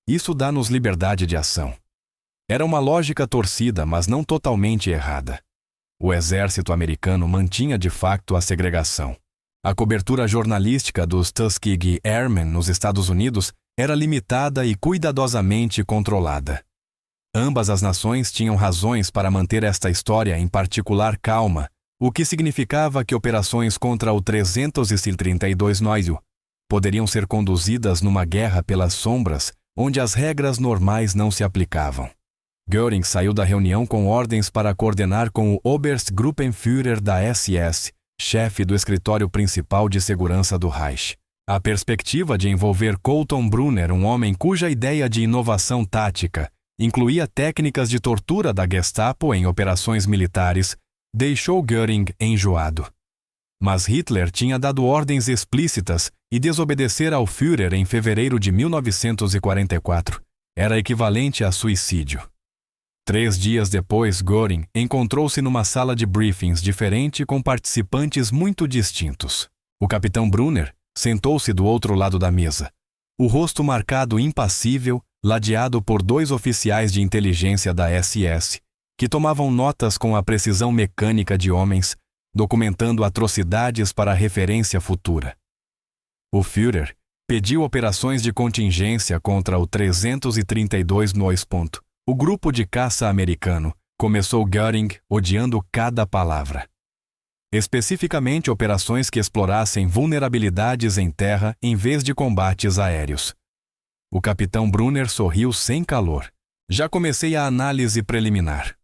Isso dá-nos liberdade de ação. Era uma lógica torcida, mas não totalmente errada. O exército americano mantinha de facto a segregação. A cobertura jornalística dos Tuskegee Airmen nos Estados Unidos era limitada e cuidadosamente controlada. Ambas as nações tinham razões para manter esta história em particular calma, o que significava que operações contra o 332 Neue poderiam ser conduzidas numa guerra pelas sombras, onde as regras normais não se aplicavam. Göring saiu da reunião com ordens para coordenar com o Oberstgruppenführer da SS, chefe do escritório principal de segurança do Reich. A perspectiva de envolver Colton Brunner, um homem cuja ideia de inovação tática incluía técnicas de tortura da Gestapo em operações militares, deixou Göring enjoado. Mas Hitler tinha dado ordens explícitas e desobedecer ao Führer em fevereiro de 1944 era equivalente a suicídio. 3 dias depois, Göring encontrou-se numa sala de briefings diferente com participantes muito distintos. O capitão Brunner sentou-se do outro lado da mesa, o rosto marcado impassível, ladeado por 2 oficiais de inteligência da SS, que tomavam notas com a precisão mecânica de homens, documentando atrocidades para referência futura. O Führer pediu operações de contingência contra o 332 Neue. O grupo de caça americano, começou Göring odiando cada palavra. Especificamente operações que explorassem vulnerabilidades em terra em vez de combates aéreos. O capitão Brunner sorriu sem calor. Já comecei a análise preliminar.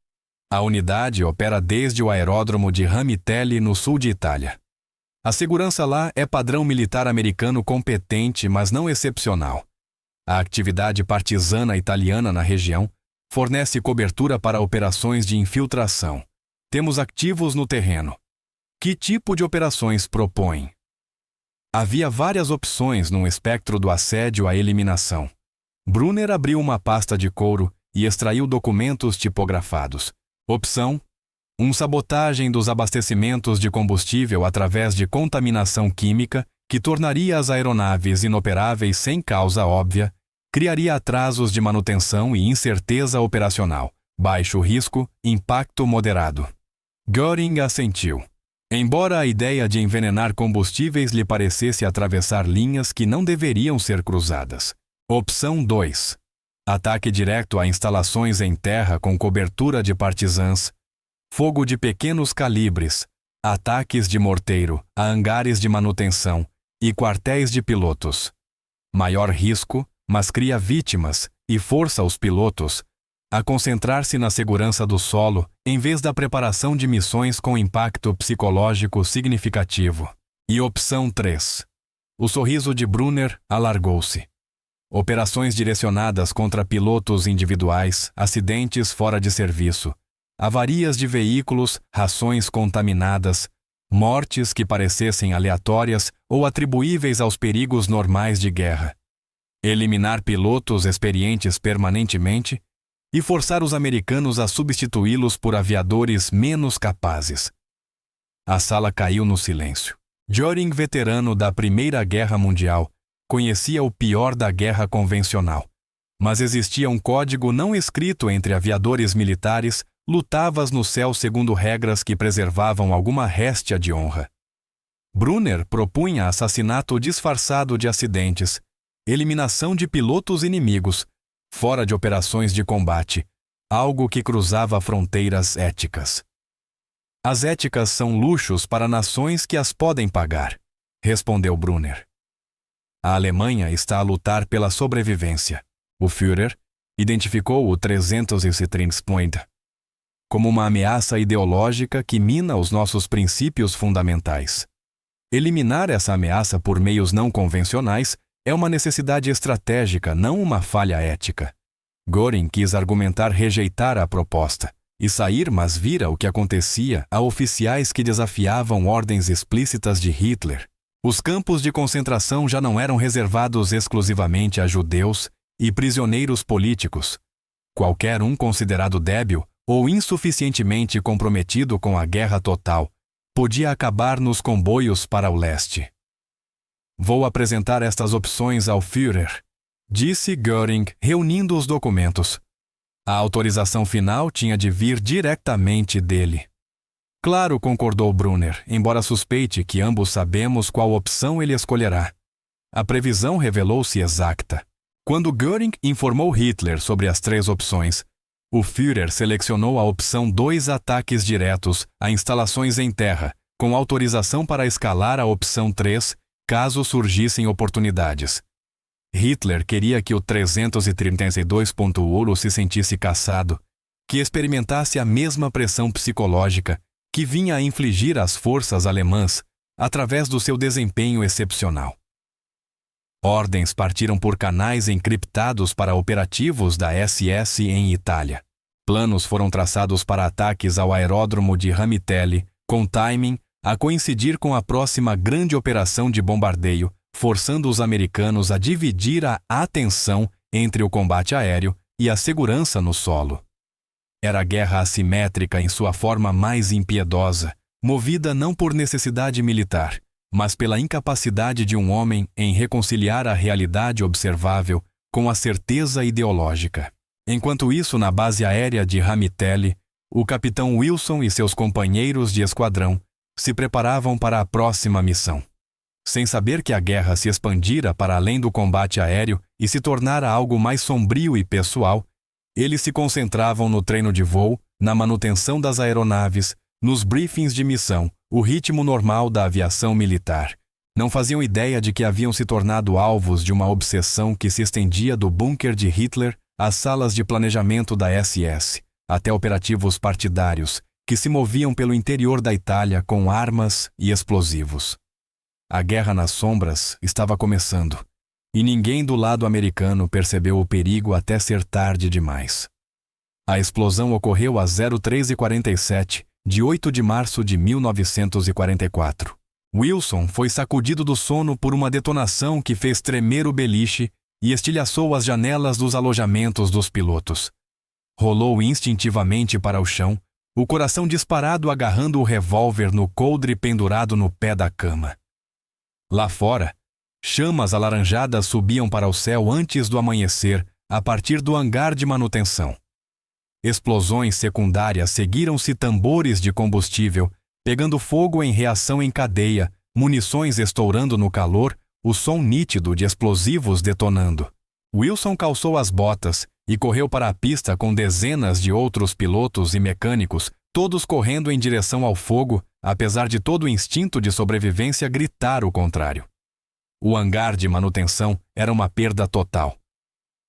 A unidade opera desde o aeródromo de Ramitelli, no sul de Itália. A segurança lá é padrão militar americano competente, mas não excepcional. A atividade partisana italiana na região fornece cobertura para operações de infiltração. Temos ativos no terreno. Que tipo de operações propõem? Havia várias opções num espectro do assédio à eliminação. Brunner abriu uma pasta de couro e extraiu documentos tipografados. Opção: sabotagem dos abastecimentos de combustível através de contaminação química que tornaria as aeronaves inoperáveis sem causa óbvia, criaria atrasos de manutenção e incerteza operacional, baixo risco, impacto moderado. Göring assentiu. Embora a ideia de envenenar combustíveis lhe parecesse atravessar linhas que não deveriam ser cruzadas. Opção 2. Ataque direto a instalações em terra com cobertura de partisãs, fogo de pequenos calibres, ataques de morteiro a hangares de manutenção e quartéis de pilotos. Maior risco, mas cria vítimas e força os pilotos a concentrar-se na segurança do solo em vez da preparação de missões com impacto psicológico significativo. E opção 3. O sorriso de Brunner alargou-se. Operações direcionadas contra pilotos individuais, acidentes fora de serviço, avarias de veículos, rações contaminadas, mortes que parecessem aleatórias ou atribuíveis aos perigos normais de guerra. Eliminar pilotos experientes permanentemente e forçar os americanos a substituí-los por aviadores menos capazes. A sala caiu no silêncio. Göring, veterano da Primeira Guerra Mundial, conhecia o pior da guerra convencional, mas existia um código não escrito entre aviadores militares lutavas no céu segundo regras que preservavam alguma réstia de honra. Brunner propunha assassinato disfarçado de acidentes, eliminação de pilotos inimigos, fora de operações de combate, algo que cruzava fronteiras éticas. As éticas são luxos para nações que as podem pagar, respondeu Brunner. A Alemanha está a lutar pela sobrevivência. O Führer identificou o 330 como uma ameaça ideológica que mina os nossos princípios fundamentais. Eliminar essa ameaça por meios não convencionais é uma necessidade estratégica, não uma falha ética. Göring quis argumentar rejeitar a proposta e sair, mas vira o que acontecia a oficiais que desafiavam ordens explícitas de Hitler. Os campos de concentração já não eram reservados exclusivamente a judeus e prisioneiros políticos. Qualquer um considerado débil ou insuficientemente comprometido com a guerra total podia acabar nos comboios para o leste. Vou apresentar estas opções ao Führer, disse Göring, reunindo os documentos. A autorização final tinha de vir diretamente dele. Claro, concordou Brunner, embora suspeite que ambos sabemos qual opção ele escolherá. A previsão revelou-se exata. Quando Göring informou Hitler sobre as 3 opções, o Führer selecionou a opção 2 ataques diretos a instalações em terra, com autorização para escalar a opção 3, caso surgissem oportunidades. Hitler queria que o 332.1 se sentisse caçado, que experimentasse a mesma pressão psicológica que vinha a infligir às forças alemãs através do seu desempenho excepcional. Ordens partiram por canais encriptados para operativos da SS em Itália. Planos foram traçados para ataques ao aeródromo de Ramitelli, com timing a coincidir com a próxima grande operação de bombardeio, forçando os americanos a dividir a atenção entre o combate aéreo e a segurança no solo. Era guerra assimétrica em sua forma mais impiedosa, movida não por necessidade militar, mas pela incapacidade de um homem em reconciliar a realidade observável com a certeza ideológica. Enquanto isso, na base aérea de Ramitelli, o capitão Wilson e seus companheiros de esquadrão se preparavam para a próxima missão. Sem saber que a guerra se expandira para além do combate aéreo e se tornara algo mais sombrio e pessoal, eles se concentravam no treino de voo, na manutenção das aeronaves, nos briefings de missão, o ritmo normal da aviação militar. Não faziam ideia de que haviam se tornado alvos de uma obsessão que se estendia do bunker de Hitler às salas de planejamento da SS, até operativos partidários, que se moviam pelo interior da Itália com armas e explosivos. A guerra nas sombras estava começando, e ninguém do lado americano percebeu o perigo até ser tarde demais. A explosão ocorreu às 03h47, de 8 de março de 1944. Wilson foi sacudido do sono por uma detonação que fez tremer o beliche e estilhaçou as janelas dos alojamentos dos pilotos. Rolou instintivamente para o chão, o coração disparado agarrando o revólver no coldre pendurado no pé da cama. Lá fora, chamas alaranjadas subiam para o céu antes do amanhecer, a partir do hangar de manutenção. Explosões secundárias seguiram-se tambores de combustível, pegando fogo em reação em cadeia, munições estourando no calor, o som nítido de explosivos detonando. Wilson calçou as botas e correu para a pista com dezenas de outros pilotos e mecânicos, todos correndo em direção ao fogo, apesar de todo o instinto de sobrevivência gritar o contrário. O hangar de manutenção era uma perda total.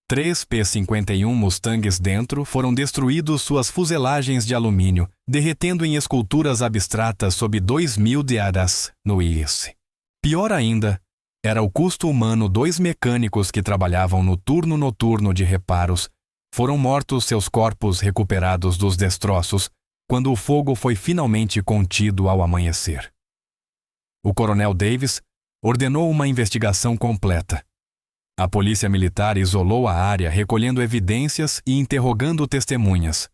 3 P-51 Mustangs dentro foram destruídos suas fuselagens de alumínio, derretendo em esculturas abstratas sob 2.000 diaras no íris. Pior ainda, era o custo humano. 2 mecânicos que trabalhavam no turno noturno de reparos foram mortos, seus corpos recuperados dos destroços, quando o fogo foi finalmente contido ao amanhecer. O coronel Davis ordenou uma investigação completa. A polícia militar isolou a área, recolhendo evidências e interrogando testemunhas.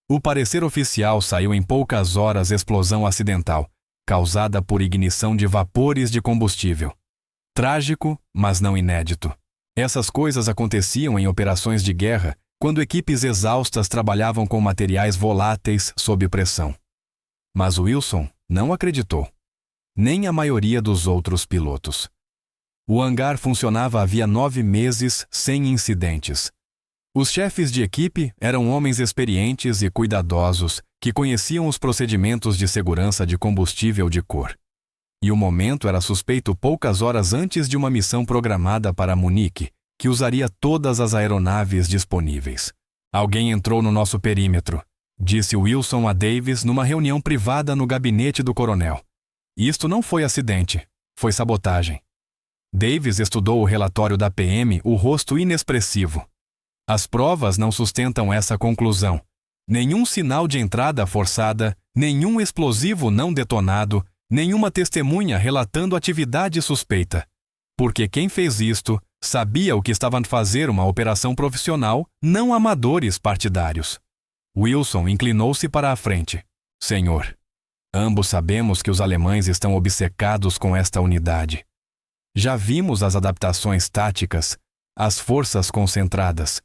O parecer oficial saiu em poucas horas: explosão acidental, causada por ignição de vapores de combustível. Trágico, mas não inédito. Essas coisas aconteciam em operações de guerra quando equipes exaustas trabalhavam com materiais voláteis sob pressão. Mas Wilson não acreditou, nem a maioria dos outros pilotos. O hangar funcionava havia 9 meses sem incidentes. Os chefes de equipe eram homens experientes e cuidadosos que conheciam os procedimentos de segurança de combustível de cor. E o momento era suspeito poucas horas antes de uma missão programada para Munique, que usaria todas as aeronaves disponíveis. Alguém entrou no nosso perímetro, disse Wilson a Davis numa reunião privada no gabinete do coronel. Isto não foi acidente, foi sabotagem. Davis estudou o relatório da PM, o rosto inexpressivo. As provas não sustentam essa conclusão. Nenhum sinal de entrada forçada, nenhum explosivo não detonado, nenhuma testemunha relatando atividade suspeita. Porque quem fez isto sabia o que estava a fazer, uma operação profissional, não amadores partidários. Wilson inclinou-se para a frente. Senhor, ambos sabemos que os alemães estão obcecados com esta unidade. Já vimos as adaptações táticas, as forças concentradas.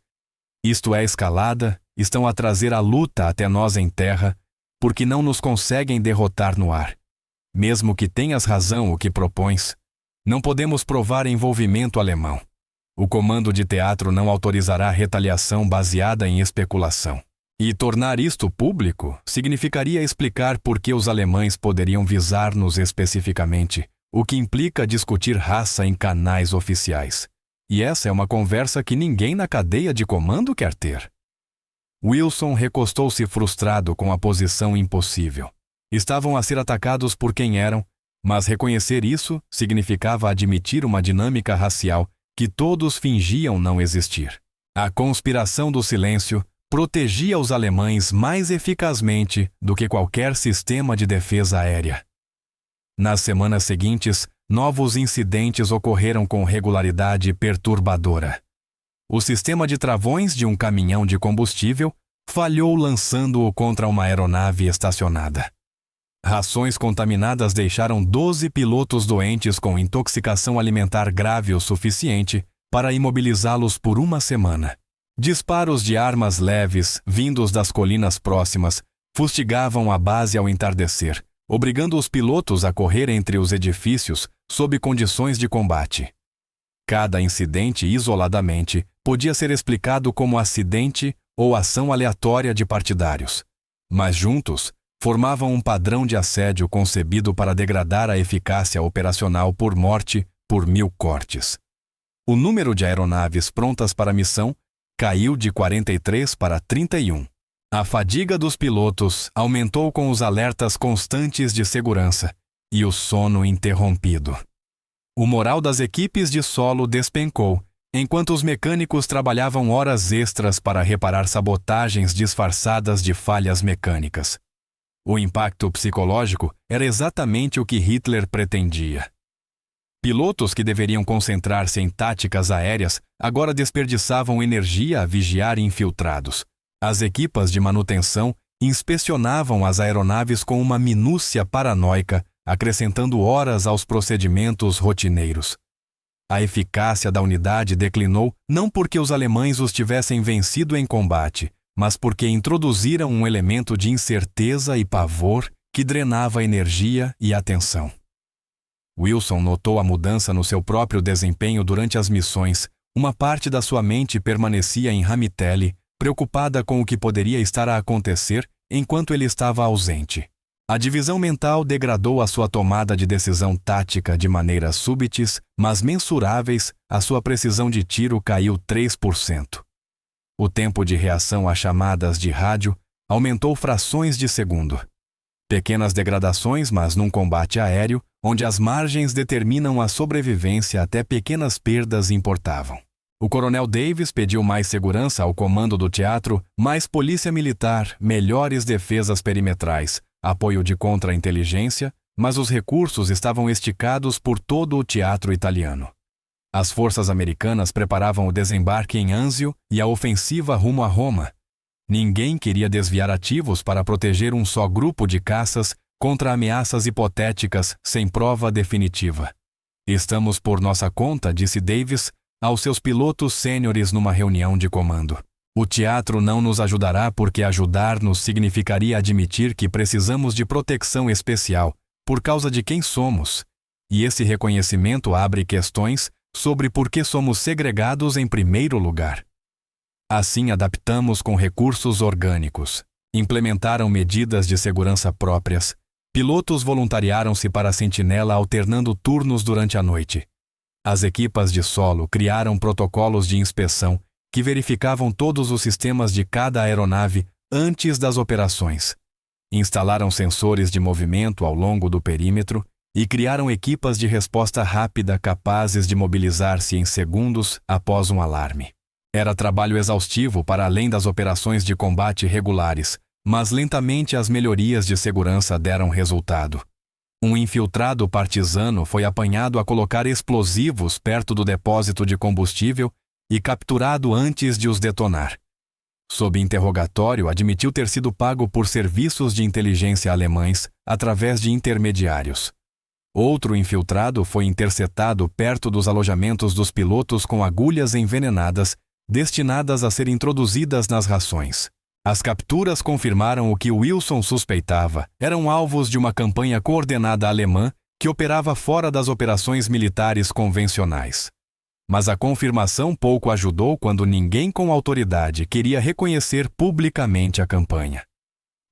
Isto é escalada, estão a trazer a luta até nós em terra, porque não nos conseguem derrotar no ar. Mesmo que tenhas razão o que propões, não podemos provar envolvimento alemão. O comando de teatro não autorizará retaliação baseada em especulação. E tornar isto público significaria explicar por que os alemães poderiam visar-nos especificamente, o que implica discutir raça em canais oficiais. E essa é uma conversa que ninguém na cadeia de comando quer ter. Wilson recostou-se frustrado com a posição impossível. Estavam a ser atacados por quem eram, mas reconhecer isso significava admitir uma dinâmica racial que todos fingiam não existir. A conspiração do silêncio protegia os alemães mais eficazmente do que qualquer sistema de defesa aérea. Nas semanas seguintes, novos incidentes ocorreram com regularidade perturbadora. O sistema de travões de um caminhão de combustível falhou lançando-o contra uma aeronave estacionada. Rações contaminadas deixaram 12 pilotos doentes com intoxicação alimentar grave o suficiente para imobilizá-los por uma semana. Disparos de armas leves, vindos das colinas próximas, fustigavam a base ao entardecer, obrigando os pilotos a correr entre os edifícios sob condições de combate. Cada incidente isoladamente podia ser explicado como acidente ou ação aleatória de partidários, mas juntos formavam um padrão de assédio concebido para degradar a eficácia operacional por morte por 1000 cortes. O número de aeronaves prontas para a missão caiu de 43 para 31. A fadiga dos pilotos aumentou com os alertas constantes de segurança e o sono interrompido. O moral das equipes de solo despencou, enquanto os mecânicos trabalhavam horas extras para reparar sabotagens disfarçadas de falhas mecânicas. O impacto psicológico era exatamente o que Hitler pretendia. Pilotos que deveriam concentrar-se em táticas aéreas agora desperdiçavam energia a vigiar infiltrados. As equipas de manutenção inspecionavam as aeronaves com uma minúcia paranoica, acrescentando horas aos procedimentos rotineiros. A eficácia da unidade declinou não porque os alemães os tivessem vencido em combate, mas porque introduziram um elemento de incerteza e pavor que drenava energia e atenção. Wilson notou a mudança no seu próprio desempenho durante as missões. Uma parte da sua mente permanecia em Ramitelli, preocupada com o que poderia estar a acontecer enquanto ele estava ausente. A divisão mental degradou a sua tomada de decisão tática de maneiras súbitas, mas mensuráveis. A sua precisão de tiro caiu 3%. O tempo de reação a chamadas de rádio aumentou frações de segundo. Pequenas degradações, mas num combate aéreo, onde as margens determinam a sobrevivência, até pequenas perdas importavam. O coronel Davis pediu mais segurança ao comando do teatro, mais polícia militar, melhores defesas perimetrais, apoio de contra-inteligência, mas os recursos estavam esticados por todo o teatro italiano. As forças americanas preparavam o desembarque em Anzio e a ofensiva rumo a Roma. Ninguém queria desviar ativos para proteger um só grupo de caças contra ameaças hipotéticas sem prova definitiva. Estamos por nossa conta, disse Davis aos seus pilotos sêniores numa reunião de comando. O teatro não nos ajudará porque ajudar-nos significaria admitir que precisamos de proteção especial por causa de quem somos, e esse reconhecimento abre questões sobre por que somos segregados em primeiro lugar. Assim adaptamos com recursos orgânicos, implementaram medidas de segurança próprias, pilotos voluntariaram-se para a sentinela alternando turnos durante a noite. As equipas de solo criaram protocolos de inspeção que verificavam todos os sistemas de cada aeronave antes das operações. Instalaram sensores de movimento ao longo do perímetro e criaram equipas de resposta rápida capazes de mobilizar-se em segundos após um alarme. Era trabalho exaustivo para além das operações de combate regulares, mas lentamente as melhorias de segurança deram resultado. Um infiltrado partisano foi apanhado a colocar explosivos perto do depósito de combustível e capturado antes de os detonar. Sob interrogatório, admitiu ter sido pago por serviços de inteligência alemães através de intermediários. Outro infiltrado foi interceptado perto dos alojamentos dos pilotos com agulhas envenenadas destinadas a ser introduzidas nas rações. As capturas confirmaram o que Wilson suspeitava: eram alvos de uma campanha coordenada alemã que operava fora das operações militares convencionais. Mas a confirmação pouco ajudou quando ninguém com autoridade queria reconhecer publicamente a campanha.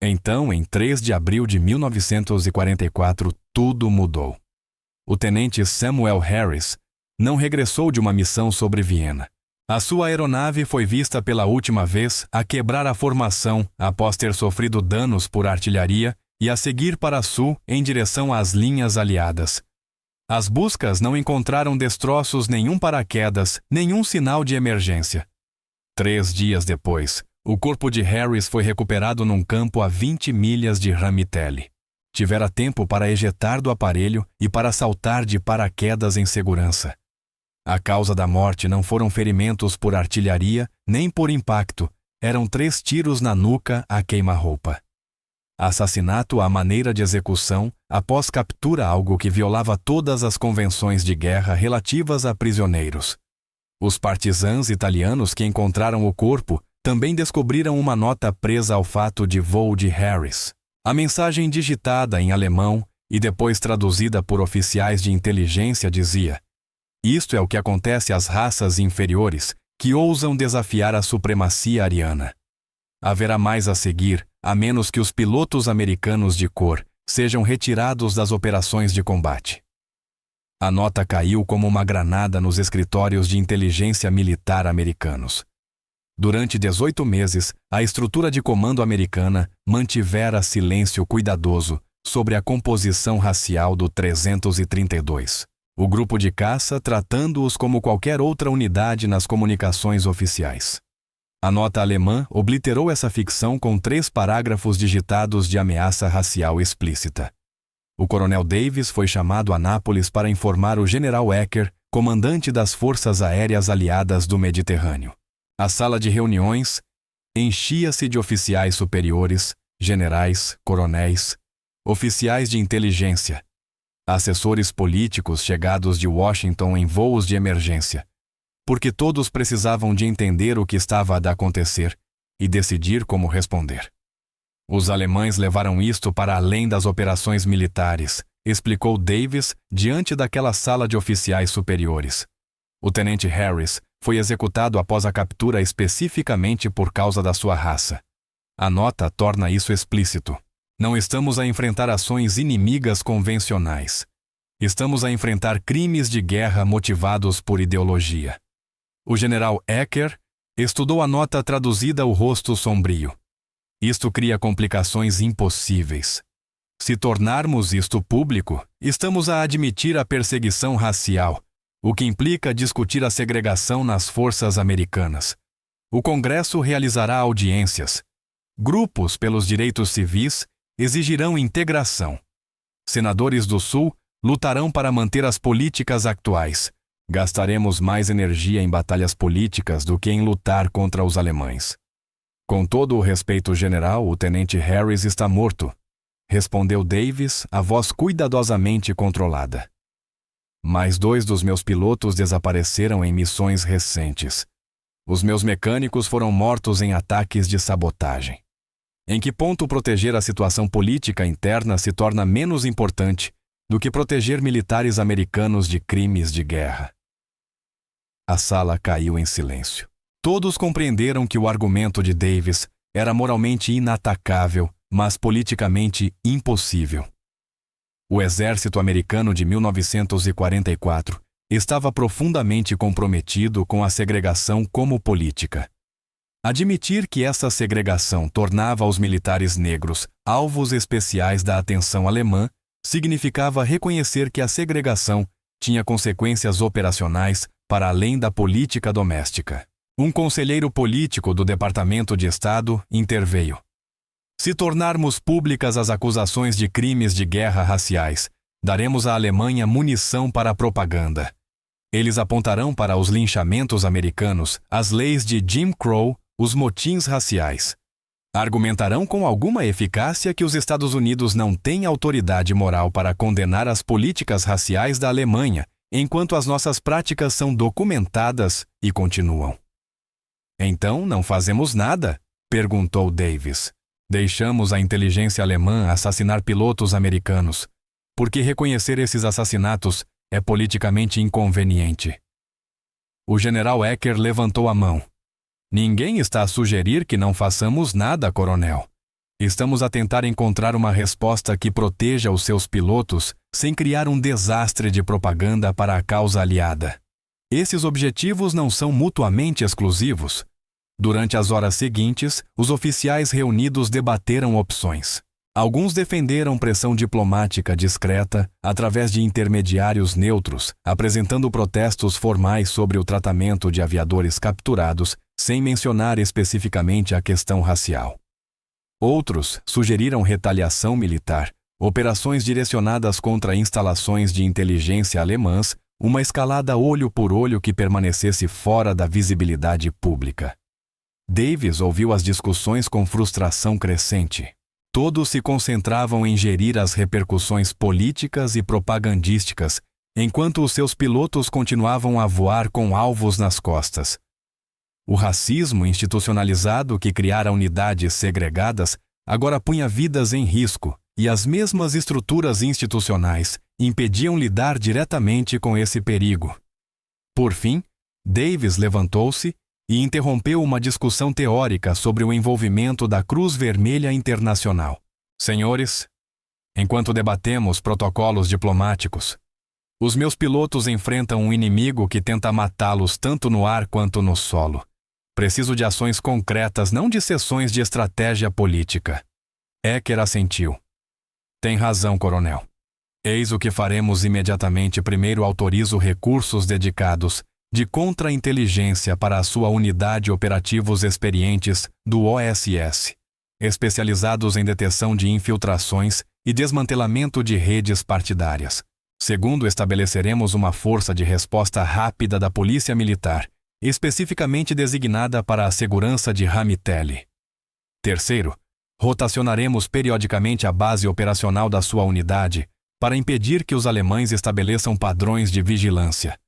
Então, em 3 de abril de 1944, tudo mudou. O tenente Samuel Harris não regressou de uma missão sobre Viena. A sua aeronave foi vista pela última vez a quebrar a formação após ter sofrido danos por artilharia e a seguir para sul em direção às linhas aliadas. As buscas não encontraram destroços, nenhum paraquedas, nenhum sinal de emergência. 3 dias depois, o corpo de Harris foi recuperado num campo a 20 milhas de Ramitelli. Tivera tempo para ejetar do aparelho e para saltar de paraquedas em segurança. A causa da morte não foram ferimentos por artilharia nem por impacto, eram 3 tiros na nuca a queima-roupa. Assassinato à maneira de execução após captura, algo que violava todas as convenções de guerra relativas a prisioneiros. Os partisãs italianos que encontraram o corpo também descobriram uma nota presa ao fato de voo de Harris. A mensagem digitada em alemão e depois traduzida por oficiais de inteligência dizia: "Isto é o que acontece às raças inferiores que ousam desafiar a supremacia ariana. Haverá mais a seguir, a menos que os pilotos americanos de cor sejam retirados das operações de combate." A nota caiu como uma granada nos escritórios de inteligência militar americanos. Durante 18 meses, a estrutura de comando americana mantivera silêncio cuidadoso sobre a composição racial do 332. O grupo de caça tratando-os como qualquer outra unidade nas comunicações oficiais. A nota alemã obliterou essa ficção com 3 parágrafos digitados de ameaça racial explícita. O coronel Davis foi chamado a Nápoles para informar o general Ecker, comandante das forças aéreas aliadas do Mediterrâneo. A sala de reuniões enchia-se de oficiais superiores, generais, coronéis, oficiais de inteligência, assessores políticos chegados de Washington em voos de emergência, porque todos precisavam de entender o que estava a acontecer e decidir como responder. Os alemães levaram isto para além das operações militares, explicou Davis diante daquela sala de oficiais superiores. O tenente Harris foi executado após a captura especificamente por causa da sua raça. A nota torna isso explícito. Não estamos a enfrentar ações inimigas convencionais. Estamos a enfrentar crimes de guerra motivados por ideologia. O general Ecker estudou a nota traduzida ao rosto sombrio. Isto cria complicações impossíveis. Se tornarmos isto público, estamos a admitir a perseguição racial, o que implica discutir a segregação nas forças americanas. O Congresso realizará audiências. Grupos pelos direitos civis exigirão integração. Senadores do Sul lutarão para manter as políticas atuais. Gastaremos mais energia em batalhas políticas do que em lutar contra os alemães. Com todo o respeito general, o tenente Harris está morto, respondeu Davis, a voz cuidadosamente controlada. Mais 2 dos meus pilotos desapareceram em missões recentes. Os meus mecânicos foram mortos em ataques de sabotagem. Em que ponto proteger a situação política interna se torna menos importante do que proteger militares americanos de crimes de guerra? A sala caiu em silêncio. Todos compreenderam que o argumento de Davis era moralmente inatacável, mas politicamente impossível. O exército americano de 1944 estava profundamente comprometido com a segregação como política. Admitir que essa segregação tornava os militares negros alvos especiais da atenção alemã significava reconhecer que a segregação tinha consequências operacionais para além da política doméstica. Um conselheiro político do Departamento de Estado interveio. Se tornarmos públicas as acusações de crimes de guerra raciais, daremos à Alemanha munição para a propaganda. Eles apontarão para os linchamentos americanos, as leis de Jim Crow, os motins raciais. Argumentarão com alguma eficácia que os Estados Unidos não têm autoridade moral para condenar as políticas raciais da Alemanha, enquanto as nossas práticas são documentadas e continuam. Então não fazemos nada? Perguntou Davis. Deixamos a inteligência alemã assassinar pilotos americanos, porque reconhecer esses assassinatos é politicamente inconveniente. O general Ecker levantou a mão. Ninguém está a sugerir que não façamos nada, coronel. Estamos a tentar encontrar uma resposta que proteja os seus pilotos sem criar um desastre de propaganda para a causa aliada. Esses objetivos não são mutuamente exclusivos. Durante as horas seguintes, os oficiais reunidos debateram opções. Alguns defenderam pressão diplomática discreta através de intermediários neutros, apresentando protestos formais sobre o tratamento de aviadores capturados, sem mencionar especificamente a questão racial. Outros sugeriram retaliação militar, operações direcionadas contra instalações de inteligência alemãs, uma escalada olho por olho que permanecesse fora da visibilidade pública. Davis ouviu as discussões com frustração crescente. Todos se concentravam em gerir as repercussões políticas e propagandísticas, enquanto os seus pilotos continuavam a voar com alvos nas costas. O racismo institucionalizado que criara unidades segregadas agora punha vidas em risco, e as mesmas estruturas institucionais impediam lidar diretamente com esse perigo. Por fim, Davis levantou-se e interrompeu uma discussão teórica sobre o envolvimento da Cruz Vermelha Internacional. Senhores, enquanto debatemos protocolos diplomáticos, os meus pilotos enfrentam um inimigo que tenta matá-los tanto no ar quanto no solo. Preciso de ações concretas, não de sessões de estratégia política. Ecker assentiu. Tem razão, coronel. Eis o que faremos imediatamente. Primeiro autorizo recursos dedicados de contra-inteligência para a sua unidade operativos experientes do OSS, especializados em detecção de infiltrações e desmantelamento de redes partidárias. Segundo, estabeleceremos uma força de resposta rápida da Polícia Militar, especificamente designada para a segurança de Ramitelli. Terceiro, rotacionaremos periodicamente a base operacional da sua unidade para impedir que os alemães estabeleçam padrões de vigilância.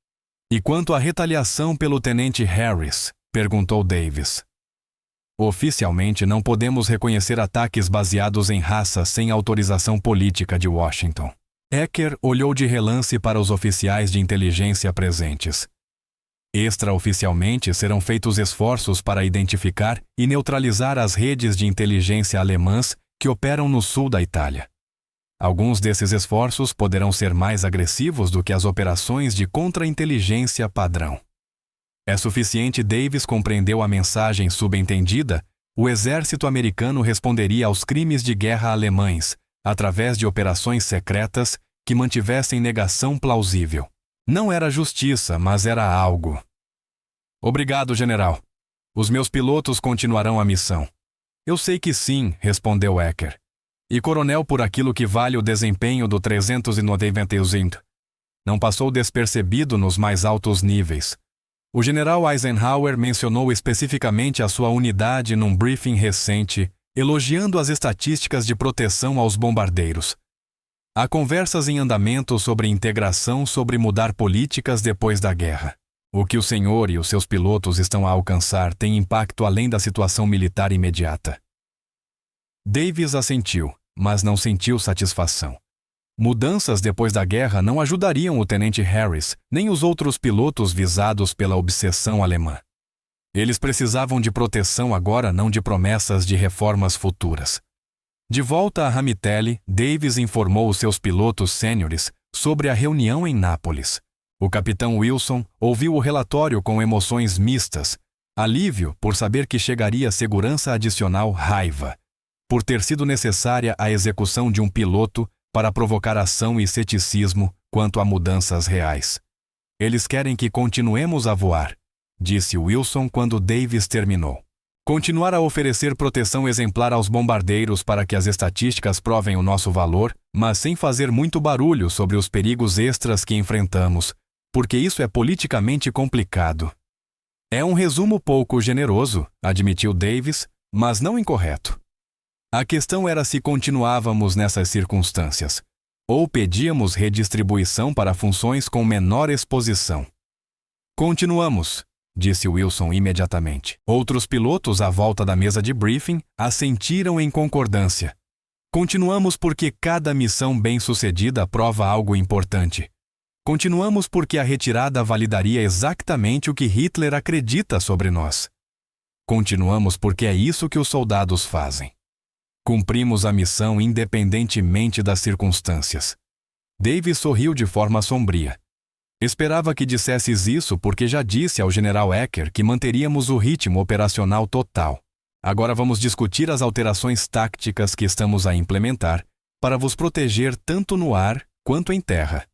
E quanto à retaliação pelo tenente Harris? Perguntou Davis. Oficialmente não podemos reconhecer ataques baseados em raça sem autorização política de Washington. Ecker olhou de relance para os oficiais de inteligência presentes. Extraoficialmente serão feitos esforços para identificar e neutralizar as redes de inteligência alemãs que operam no sul da Itália. Alguns desses esforços poderão ser mais agressivos do que as operações de contra-inteligência padrão. É suficiente. Davis compreendeu a mensagem subentendida. O exército americano responderia aos crimes de guerra alemães através de operações secretas que mantivessem negação plausível. Não era justiça, mas era algo. Obrigado, general. Os meus pilotos continuarão a missão. Eu sei que sim, respondeu Ecker. E coronel, por aquilo que vale o desempenho do 395. Não passou despercebido nos mais altos níveis. O general Eisenhower mencionou especificamente a sua unidade num briefing recente, elogiando as estatísticas de proteção aos bombardeiros. Há conversas em andamento sobre integração, sobre mudar políticas depois da guerra. O que o senhor e os seus pilotos estão a alcançar tem impacto além da situação militar imediata. Davis assentiu, mas não sentiu satisfação. Mudanças depois da guerra não ajudariam o tenente Harris, nem os outros pilotos visados pela obsessão alemã. Eles precisavam de proteção agora, não de promessas de reformas futuras. De volta a Ramitelli, Davis informou os seus pilotos sêniores sobre a reunião em Nápoles. O capitão Wilson ouviu o relatório com emoções mistas, alívio por saber que chegaria segurança adicional, raiva, por ter sido necessária a execução de um piloto para provocar ação e ceticismo quanto a mudanças reais. Eles querem que continuemos a voar, disse Wilson quando Davis terminou. Continuar a oferecer proteção exemplar aos bombardeiros para que as estatísticas provem o nosso valor, mas sem fazer muito barulho sobre os perigos extras que enfrentamos, porque isso é politicamente complicado. É um resumo pouco generoso, admitiu Davis, mas não incorreto. A questão era se continuávamos nessas circunstâncias, ou pedíamos redistribuição para funções com menor exposição. Continuamos, disse Wilson imediatamente. Outros pilotos à volta da mesa de briefing assentiram em concordância. Continuamos porque cada missão bem-sucedida prova algo importante. Continuamos porque a retirada validaria exatamente o que Hitler acredita sobre nós. Continuamos porque é isso que os soldados fazem. Cumprimos a missão independentemente das circunstâncias. Davis sorriu de forma sombria. Esperava que dissesses isso porque já disse ao general Ecker que manteríamos o ritmo operacional total. Agora vamos discutir as alterações táticas que estamos a implementar para vos proteger tanto no ar quanto em terra.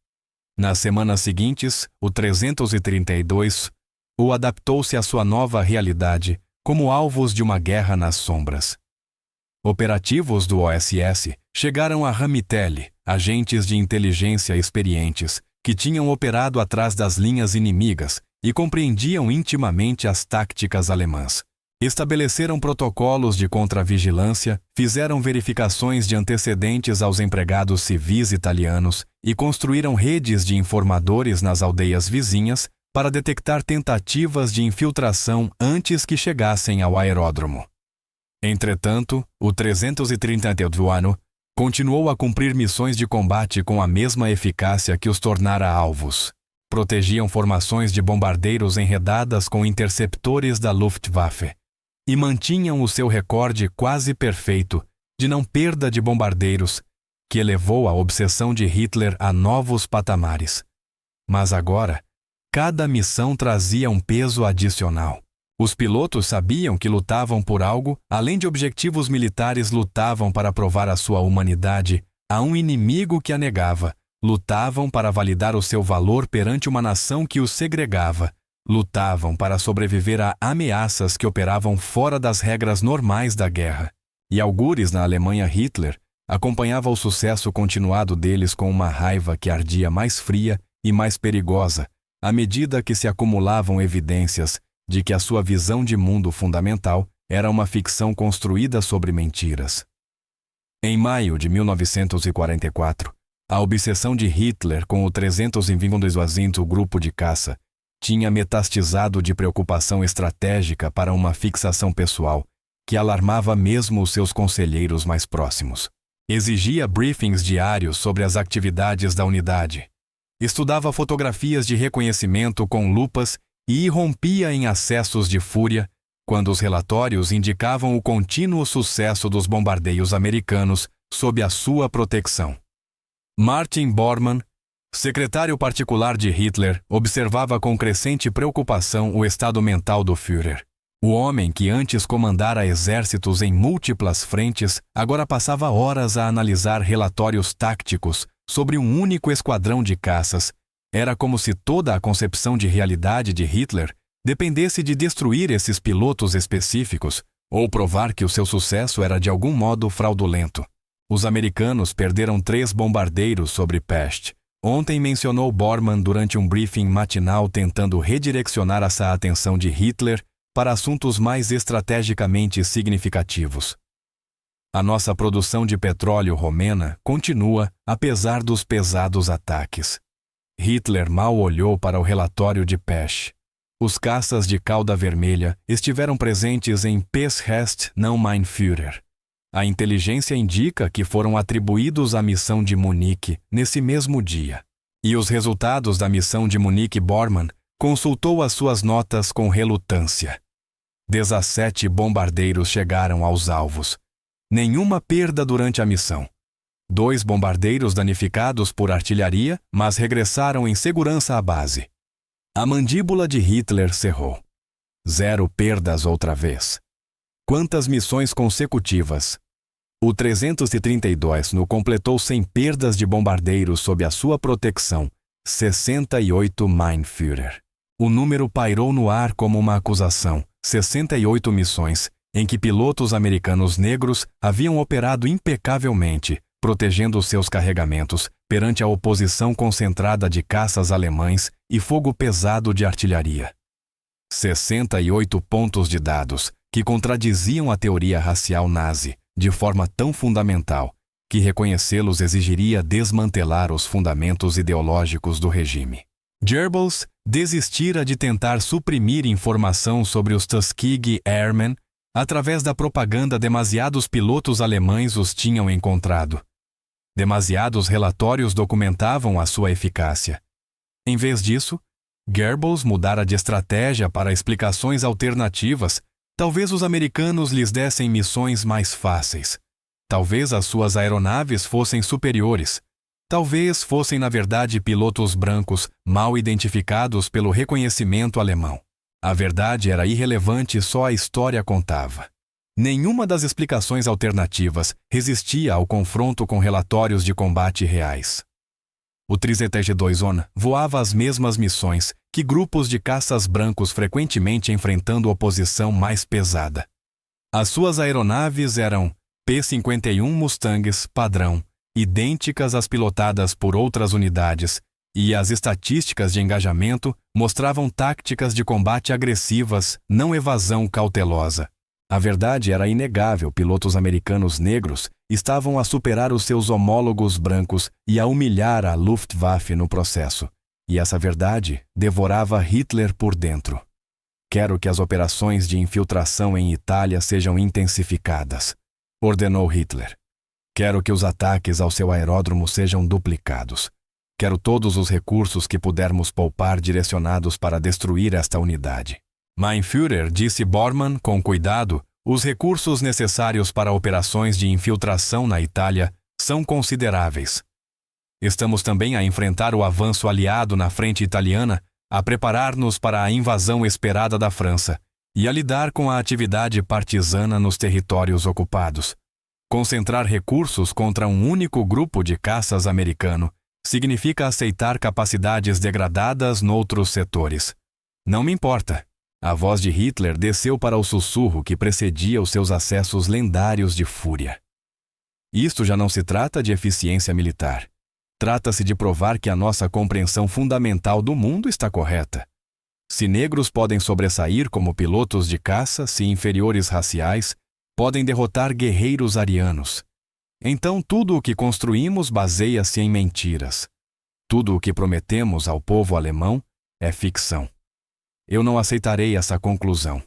Nas semanas seguintes, o 332 o adaptou-se à sua nova realidade como alvos de uma guerra nas sombras. Operativos do OSS chegaram a Ramitelli, agentes de inteligência experientes, que tinham operado atrás das linhas inimigas e compreendiam intimamente as táticas alemãs. Estabeleceram protocolos de contravigilância, fizeram verificações de antecedentes aos empregados civis italianos e construíram redes de informadores nas aldeias vizinhas para detectar tentativas de infiltração antes que chegassem ao aeródromo. Entretanto, o 332 continuou a cumprir missões de combate com a mesma eficácia que os tornara alvos. Protegiam formações de bombardeiros enredadas com interceptores da Luftwaffe e mantinham o seu recorde quase perfeito de não perda de bombardeiros, que elevou a obsessão de Hitler a novos patamares. Mas agora, cada missão trazia um peso adicional. Os pilotos sabiam que lutavam por algo, além de objetivos militares, lutavam para provar a sua humanidade a um inimigo que a negava, lutavam para validar o seu valor perante uma nação que os segregava, lutavam para sobreviver a ameaças que operavam fora das regras normais da guerra. E algures na Alemanha Hitler acompanhava o sucesso continuado deles com uma raiva que ardia mais fria e mais perigosa, à medida que se acumulavam evidências de que a sua visão de mundo fundamental era uma ficção construída sobre mentiras. Em maio de 1944, a obsessão de Hitler com o 322º grupo de caça tinha metastizado de preocupação estratégica para uma fixação pessoal que alarmava mesmo os seus conselheiros mais próximos. Exigia briefings diários sobre as atividades da unidade. Estudava fotografias de reconhecimento com lupas e irrompia em acessos de fúria quando os relatórios indicavam o contínuo sucesso dos bombardeios americanos sob a sua proteção. Martin Bormann, secretário particular de Hitler, observava com crescente preocupação o estado mental do Führer. O homem que antes comandara exércitos em múltiplas frentes agora passava horas a analisar relatórios táticos sobre um único esquadrão de caças. Era como se toda a concepção de realidade de Hitler dependesse de destruir esses pilotos específicos ou provar que o seu sucesso era de algum modo fraudulento. Os americanos perderam 3 bombardeiros sobre Pest. Ontem mencionou Bormann durante um briefing matinal tentando redirecionar essa atenção de Hitler para assuntos mais estrategicamente significativos. A nossa produção de petróleo romena continua apesar dos pesados ataques. Hitler mal olhou para o relatório de Pest. Os caças de cauda vermelha estiveram presentes em Pesthest, não Mein Führer. A inteligência indica que foram atribuídos à missão de Munique nesse mesmo dia. E os resultados da missão de Munique Bormann consultou as suas notas com relutância. 17 bombardeiros chegaram aos alvos. Nenhuma perda durante a missão. 2 bombardeiros danificados por artilharia, mas regressaram em segurança à base. A mandíbula de Hitler cerrou. 0 perdas outra vez. Quantas missões consecutivas! O 332 no completou 100 perdas de bombardeiros sob a sua proteção, 68 Mein Führer. O número pairou no ar como uma acusação, 68 missões, em que pilotos americanos negros haviam operado impecavelmente, protegendo seus carregamentos perante a oposição concentrada de caças alemães e fogo pesado de artilharia. 68 pontos de dados que contradiziam a teoria racial nazi de forma tão fundamental que reconhecê-los exigiria desmantelar os fundamentos ideológicos do regime. Goebbels desistira de tentar suprimir informação sobre os Tuskegee Airmen através da propaganda. Demasiados pilotos alemães os tinham encontrado. Demasiados relatórios documentavam a sua eficácia. Em vez disso, Goebbels mudara de estratégia para explicações alternativas. Talvez os americanos lhes dessem missões mais fáceis. Talvez as suas aeronaves fossem superiores. Talvez fossem, na verdade, pilotos brancos mal identificados pelo reconhecimento alemão. A verdade era irrelevante, só a história contava. Nenhuma das explicações alternativas resistia ao confronto com relatórios de combate reais. O 332 voava as mesmas missões que grupos de caças brancos frequentemente enfrentando oposição mais pesada. As suas aeronaves eram P-51 Mustangs padrão, idênticas às pilotadas por outras unidades, e as estatísticas de engajamento mostravam táticas de combate agressivas, não evasão cautelosa. A verdade era inegável: pilotos americanos negros estavam a superar os seus homólogos brancos e a humilhar a Luftwaffe no processo. E essa verdade devorava Hitler por dentro. Quero que as operações de infiltração em Itália sejam intensificadas, ordenou Hitler. Quero que os ataques ao seu aeródromo sejam duplicados. Quero todos os recursos que pudermos poupar direcionados para destruir esta unidade. Mein Führer, disse Bormann com cuidado, os recursos necessários para operações de infiltração na Itália são consideráveis. Estamos também a enfrentar o avanço aliado na frente italiana, a preparar-nos para a invasão esperada da França e a lidar com a atividade partisana nos territórios ocupados. Concentrar recursos contra um único grupo de caças americano significa aceitar capacidades degradadas noutros setores. Não me importa. A voz de Hitler desceu para o sussurro que precedia os seus acessos lendários de fúria. Isto já não se trata de eficiência militar. Trata-se de provar que a nossa compreensão fundamental do mundo está correta. Se negros podem sobressair como pilotos de caça, se inferiores raciais podem derrotar guerreiros arianos. Então tudo o que construímos baseia-se em mentiras. Tudo o que prometemos ao povo alemão é ficção. Eu não aceitarei essa conclusão.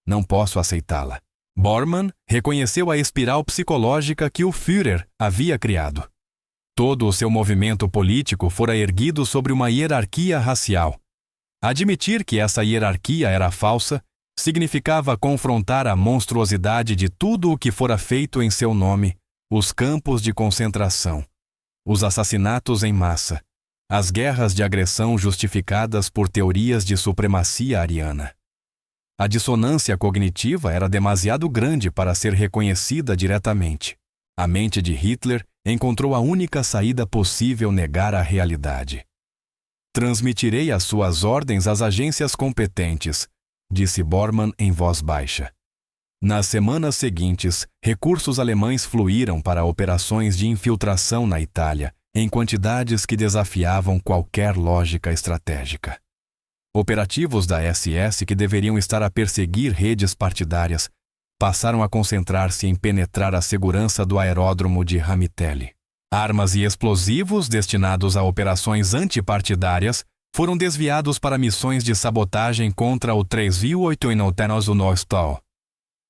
Não posso aceitá-la. Bormann reconheceu a espiral psicológica que o Führer havia criado. Todo o seu movimento político fora erguido sobre uma hierarquia racial. Admitir que essa hierarquia era falsa significava confrontar a monstruosidade de tudo o que fora feito em seu nome: os campos de concentração, os assassinatos em massa, as guerras de agressão justificadas por teorias de supremacia ariana. A dissonância cognitiva era demasiado grande para ser reconhecida diretamente. A mente de Hitler encontrou a única saída possível: negar a realidade. Transmitirei as suas ordens às agências competentes, disse Bormann em voz baixa. Nas semanas seguintes, recursos alemães fluíram para operações de infiltração na Itália, em quantidades que desafiavam qualquer lógica estratégica. Operativos da SS que deveriam estar a perseguir redes partidárias passaram a concentrar-se em penetrar a segurança do aeródromo de Ramitelli. Armas e explosivos destinados a operações antipartidárias foram desviados para missões de sabotagem contra o 3.800 Nordstall.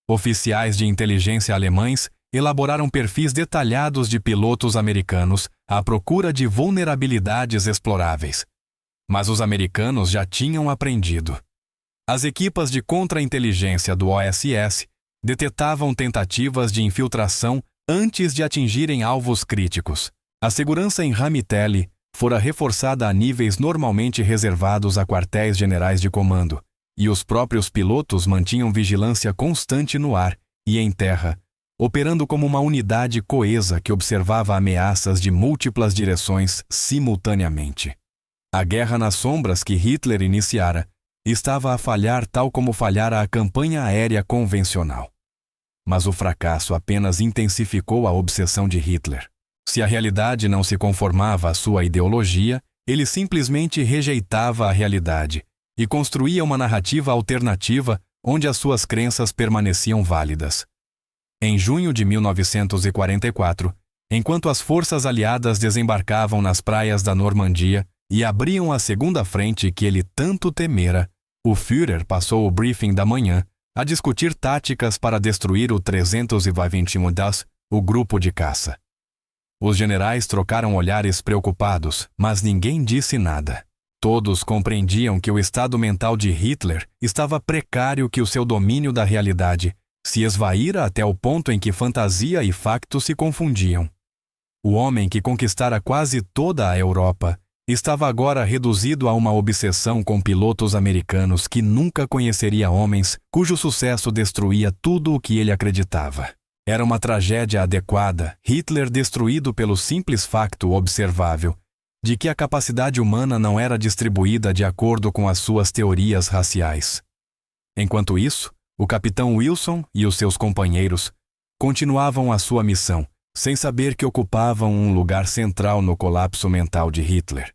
Oficiais de inteligência alemães elaboraram perfis detalhados de pilotos americanos à procura de vulnerabilidades exploráveis. Mas os americanos já tinham aprendido. As equipas de contra-inteligência do OSS detetavam tentativas de infiltração antes de atingirem alvos críticos. A segurança em Ramicelli fora reforçada a níveis normalmente reservados a quartéis generais de comando, e os próprios pilotos mantinham vigilância constante no ar e em terra, operando como uma unidade coesa que observava ameaças de múltiplas direções simultaneamente. A guerra nas sombras que Hitler iniciara estava a falhar tal como falhara a campanha aérea convencional. Mas o fracasso apenas intensificou a obsessão de Hitler. Se a realidade não se conformava à sua ideologia, ele simplesmente rejeitava a realidade e construía uma narrativa alternativa onde as suas crenças permaneciam válidas. Em junho de 1944, enquanto as forças aliadas desembarcavam nas praias da Normandia e abriam a segunda frente que ele tanto temera, o Führer passou o briefing da manhã a discutir táticas para destruir o 321 Das, o grupo de caça. Os generais trocaram olhares preocupados, mas ninguém disse nada. Todos compreendiam que o estado mental de Hitler estava precário, que o seu domínio da realidade se esvaíra até o ponto em que fantasia e facto se confundiam. O homem que conquistara quase toda a Europa estava agora reduzido a uma obsessão com pilotos americanos que nunca conheceria homens cujo sucesso destruía tudo o que ele acreditava. Era uma tragédia adequada, Hitler destruído pelo simples facto observável de que a capacidade humana não era distribuída de acordo com as suas teorias raciais. Enquanto isso, o capitão Wilson e os seus companheiros continuavam a sua missão, sem saber que ocupavam um lugar central no colapso mental de Hitler.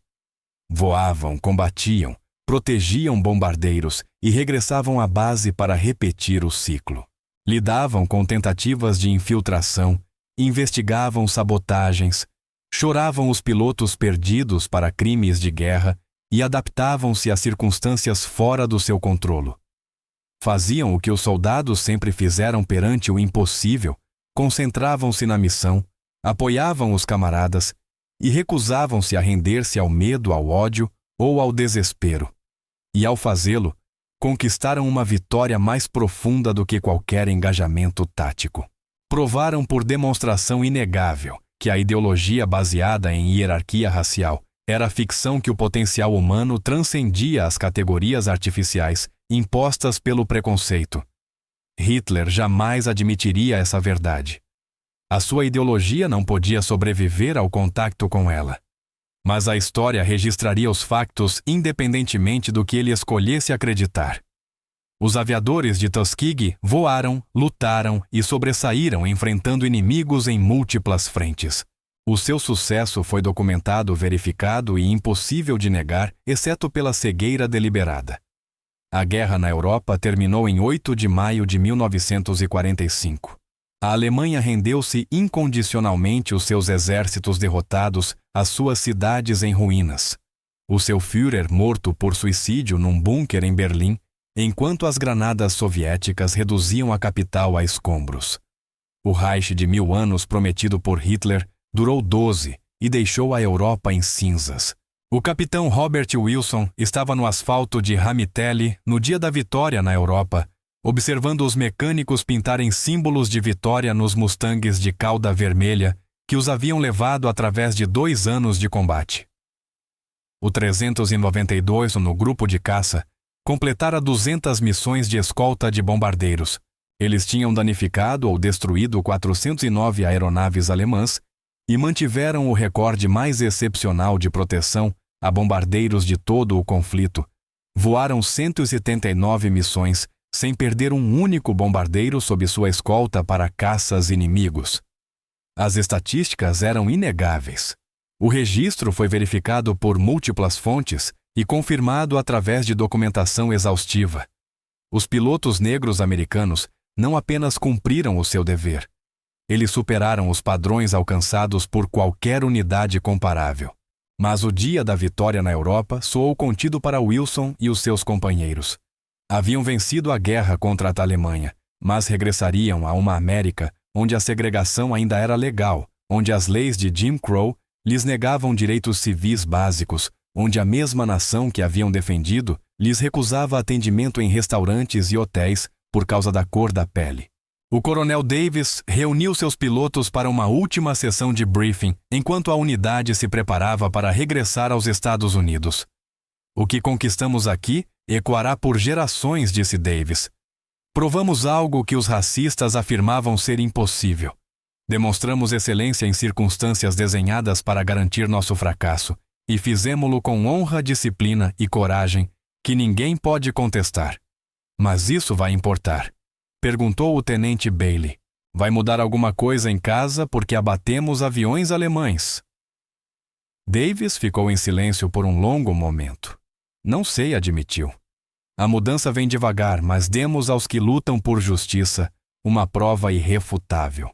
Voavam, combatiam, protegiam bombardeiros e regressavam à base para repetir o ciclo. Lidavam com tentativas de infiltração, investigavam sabotagens, choravam os pilotos perdidos para crimes de guerra e adaptavam-se a circunstâncias fora do seu controle. Faziam o que os soldados sempre fizeram perante o impossível, concentravam-se na missão, apoiavam os camaradas e recusavam-se a render-se ao medo, ao ódio ou ao desespero. E ao fazê-lo, conquistaram uma vitória mais profunda do que qualquer engajamento tático. Provaram por demonstração inegável que a ideologia baseada em hierarquia racial era a ficção, que o potencial humano transcendia as categorias artificiais impostas pelo preconceito. Hitler jamais admitiria essa verdade. A sua ideologia não podia sobreviver ao contato com ela. Mas a história registraria os factos independentemente do que ele escolhesse acreditar. Os aviadores de Tuskegee voaram, lutaram e sobressaíram enfrentando inimigos em múltiplas frentes. O seu sucesso foi documentado, verificado e impossível de negar, exceto pela cegueira deliberada. A guerra na Europa terminou em 8 de maio de 1945. A Alemanha rendeu-se incondicionalmente, os seus exércitos derrotados, as suas cidades em ruínas. O seu Führer morto por suicídio num bunker em Berlim, enquanto as granadas soviéticas reduziam a capital a escombros. O Reich de 1000 anos prometido por Hitler durou 12 e deixou a Europa em cinzas. O capitão Robert Wilson estava no asfalto de Ramicelli no dia da vitória na Europa, observando os mecânicos pintarem símbolos de vitória nos Mustangs de cauda vermelha que os haviam levado através de 2 anos de combate. O 392, no grupo de caça, completara 200 missões de escolta de bombardeiros. Eles tinham danificado ou destruído 409 aeronaves alemãs e mantiveram o recorde mais excepcional de proteção a bombardeiros de todo o conflito. Voaram 179 missões, sem perder um único bombardeiro sob sua escolta para caças inimigos. As estatísticas eram inegáveis. O registro foi verificado por múltiplas fontes e confirmado através de documentação exaustiva. Os pilotos negros americanos não apenas cumpriram o seu dever, eles superaram os padrões alcançados por qualquer unidade comparável. Mas o dia da vitória na Europa soou contido para Wilson e os seus companheiros. Haviam vencido a guerra contra a Alemanha, mas regressariam a uma América onde a segregação ainda era legal, onde as leis de Jim Crow lhes negavam direitos civis básicos, onde a mesma nação que haviam defendido lhes recusava atendimento em restaurantes e hotéis por causa da cor da pele. O coronel Davis reuniu seus pilotos para uma última sessão de briefing enquanto a unidade se preparava para regressar aos Estados Unidos. O que conquistamos aqui ecoará por gerações, disse Davis. Provamos algo que os racistas afirmavam ser impossível. Demonstramos excelência em circunstâncias desenhadas para garantir nosso fracasso, e fizemo-lo com honra, disciplina e coragem que ninguém pode contestar. Mas isso vai importar? Perguntou o tenente Bailey. Vai mudar alguma coisa em casa porque abatemos aviões alemães? Davis ficou em silêncio por um longo momento. Não sei, admitiu. A mudança vem devagar, mas demos aos que lutam por justiça uma prova irrefutável.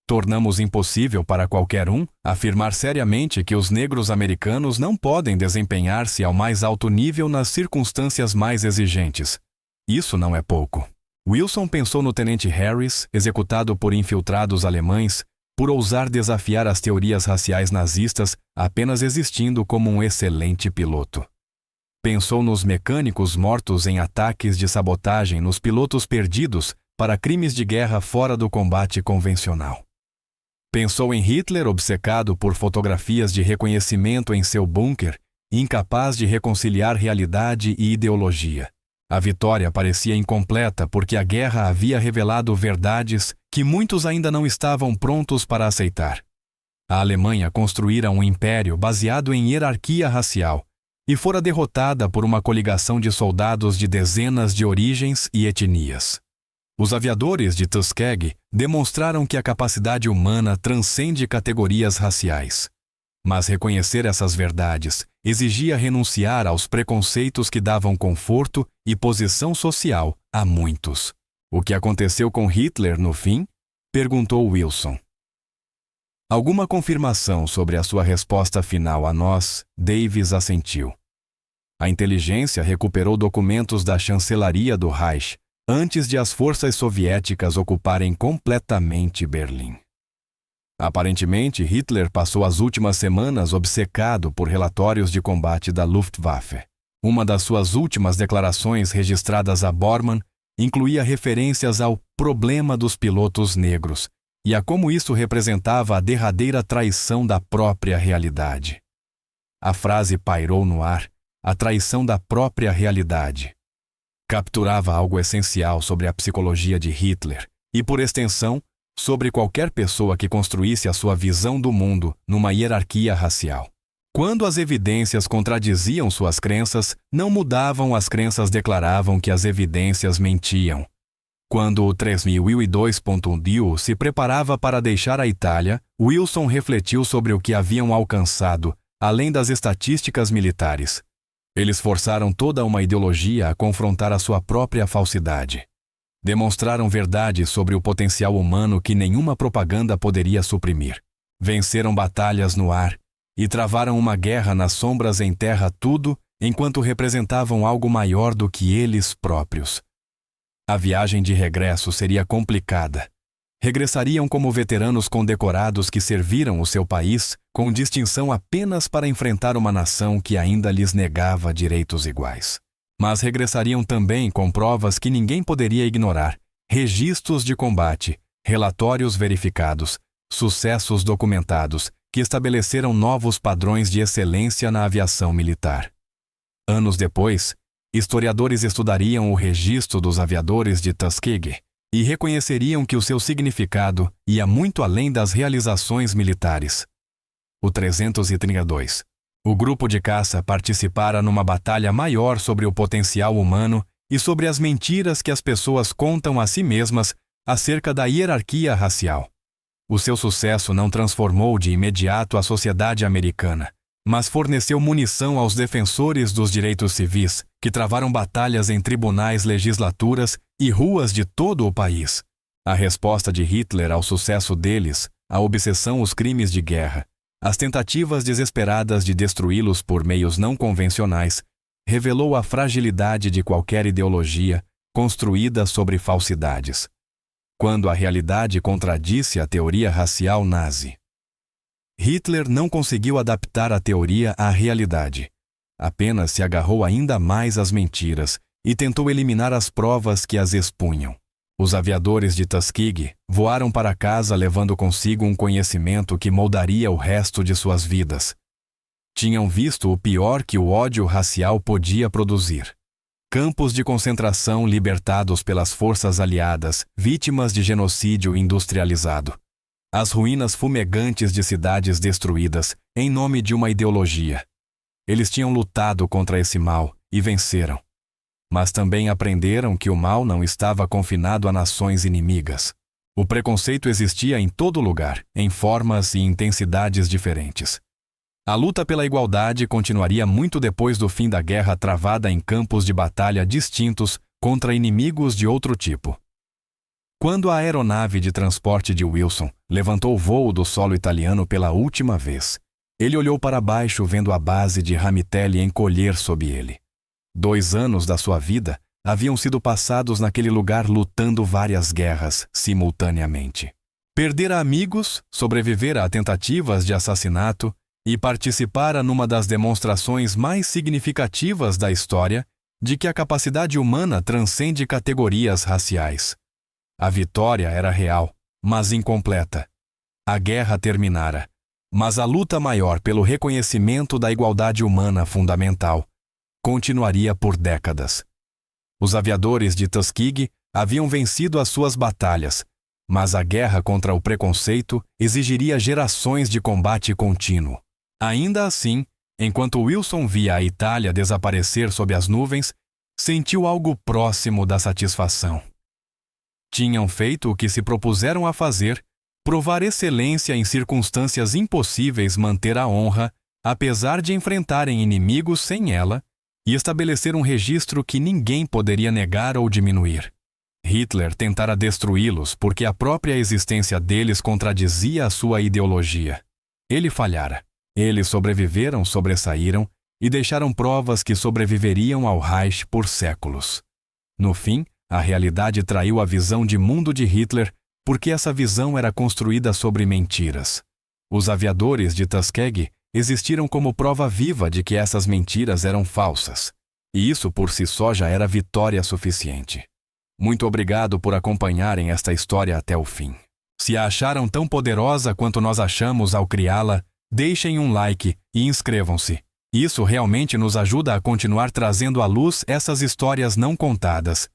Tornamos impossível para qualquer um afirmar seriamente que os negros americanos não podem desempenhar-se ao mais alto nível nas circunstâncias mais exigentes. Isso não é pouco. Wilson pensou no tenente Harris, executado por infiltrados alemães, por ousar desafiar as teorias raciais nazistas apenas existindo como um excelente piloto. Pensou nos mecânicos mortos em ataques de sabotagem, nos pilotos perdidos para crimes de guerra fora do combate convencional. Pensou em Hitler obcecado por fotografias de reconhecimento em seu bunker, incapaz de reconciliar realidade e ideologia. A vitória parecia incompleta porque a guerra havia revelado verdades que muitos ainda não estavam prontos para aceitar. A Alemanha construíra um império baseado em hierarquia racial e fora derrotada por uma coligação de soldados de dezenas de origens e etnias. Os aviadores de Tuskegee demonstraram que a capacidade humana transcende categorias raciais. Mas reconhecer essas verdades exigia renunciar aos preconceitos que davam conforto e posição social a muitos. O que aconteceu com Hitler no fim? Perguntou Wilson. Alguma confirmação sobre a sua resposta final a nós, Davis assentiu. A inteligência recuperou documentos da chancelaria do Reich antes de as forças soviéticas ocuparem completamente Berlim. Aparentemente, Hitler passou as últimas semanas obcecado por relatórios de combate da Luftwaffe. Uma das suas últimas declarações registradas a Bormann incluía referências ao problema dos pilotos negros e a como isso representava a derradeira traição da própria realidade. A frase pairou no ar, a traição da própria realidade. Capturava algo essencial sobre a psicologia de Hitler e, por extensão, sobre qualquer pessoa que construísse a sua visão do mundo numa hierarquia racial. Quando as evidências contradiziam suas crenças, não mudavam, as crenças declaravam que as evidências mentiam. Quando o 3002.1 se preparava para deixar a Itália, Wilson refletiu sobre o que haviam alcançado, além das estatísticas militares. Eles forçaram toda uma ideologia a confrontar a sua própria falsidade. Demonstraram verdade sobre o potencial humano que nenhuma propaganda poderia suprimir. Venceram batalhas no ar e travaram uma guerra nas sombras em terra, tudo enquanto representavam algo maior do que eles próprios. A viagem de regresso seria complicada. Regressariam como veteranos condecorados que serviram o seu país com distinção apenas para enfrentar uma nação que ainda lhes negava direitos iguais. Mas regressariam também com provas que ninguém poderia ignorar, registros de combate, relatórios verificados, sucessos documentados, que estabeleceram novos padrões de excelência na aviação militar. Anos depois, historiadores estudariam o registro dos aviadores de Tuskegee e reconheceriam que o seu significado ia muito além das realizações militares. O 332. O grupo de caça participara numa batalha maior sobre o potencial humano e sobre as mentiras que as pessoas contam a si mesmas acerca da hierarquia racial. O seu sucesso não transformou de imediato a sociedade americana, mas forneceu munição aos defensores dos direitos civis, que travaram batalhas em tribunais, legislaturas e ruas de todo o país. A resposta de Hitler ao sucesso deles, a obsessão, os crimes de guerra, As tentativas desesperadas de destruí-los por meios não convencionais revelou a fragilidade de qualquer ideologia construída sobre falsidades, quando a realidade contradisse a teoria racial nazi. Hitler não conseguiu adaptar a teoria à realidade. Apenas se agarrou ainda mais às mentiras e tentou eliminar as provas que as expunham. Os aviadores de Tuskegee voaram para casa levando consigo um conhecimento que moldaria o resto de suas vidas. Tinham visto o pior que o ódio racial podia produzir. Campos de concentração libertados pelas forças aliadas, vítimas de genocídio industrializado. As ruínas fumegantes de cidades destruídas em nome de uma ideologia. Eles tinham lutado contra esse mal e venceram. Mas também aprenderam que o mal não estava confinado a nações inimigas. O preconceito existia em todo lugar, em formas e intensidades diferentes. A luta pela igualdade continuaria muito depois do fim da guerra travada em campos de batalha distintos contra inimigos de outro tipo. Quando a aeronave de transporte de Wilson levantou voo do solo italiano pela última vez, ele olhou para baixo vendo a base de Ramitelli encolher sob ele. 2 anos da sua vida haviam sido passados naquele lugar lutando várias guerras simultaneamente. Perdera amigos, sobrevivera a tentativas de assassinato e participara numa das demonstrações mais significativas da história de que a capacidade humana transcende categorias raciais. A vitória era real, mas incompleta. A guerra terminara, mas a luta maior pelo reconhecimento da igualdade humana fundamental continuaria por décadas. Os aviadores de Tuskegee haviam vencido as suas batalhas, mas a guerra contra o preconceito exigiria gerações de combate contínuo. Ainda assim, enquanto Wilson via a Itália desaparecer sob as nuvens, sentiu algo próximo da satisfação. Tinham feito o que se propuseram a fazer, provar excelência em circunstâncias impossíveis, manter a honra, apesar de enfrentarem inimigos sem ela, e estabelecer um registro que ninguém poderia negar ou diminuir. Hitler tentara destruí-los porque a própria existência deles contradizia a sua ideologia. Ele falhara. Eles sobreviveram, sobressaíram e deixaram provas que sobreviveriam ao Reich por séculos. No fim, a realidade traiu a visão de mundo de Hitler porque essa visão era construída sobre mentiras. Os aviadores de Tuskegee existiram como prova viva de que essas mentiras eram falsas, e isso por si só já era vitória suficiente. Muito obrigado por acompanharem esta história até o fim. Se a acharam tão poderosa quanto nós achamos ao criá-la, deixem um like e inscrevam-se. Isso realmente nos ajuda a continuar trazendo à luz essas histórias não contadas.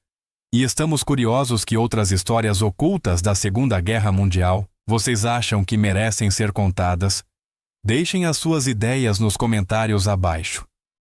E estamos curiosos que outras histórias ocultas da Segunda Guerra Mundial vocês acham que merecem ser contadas? Deixem as suas ideias nos comentários abaixo.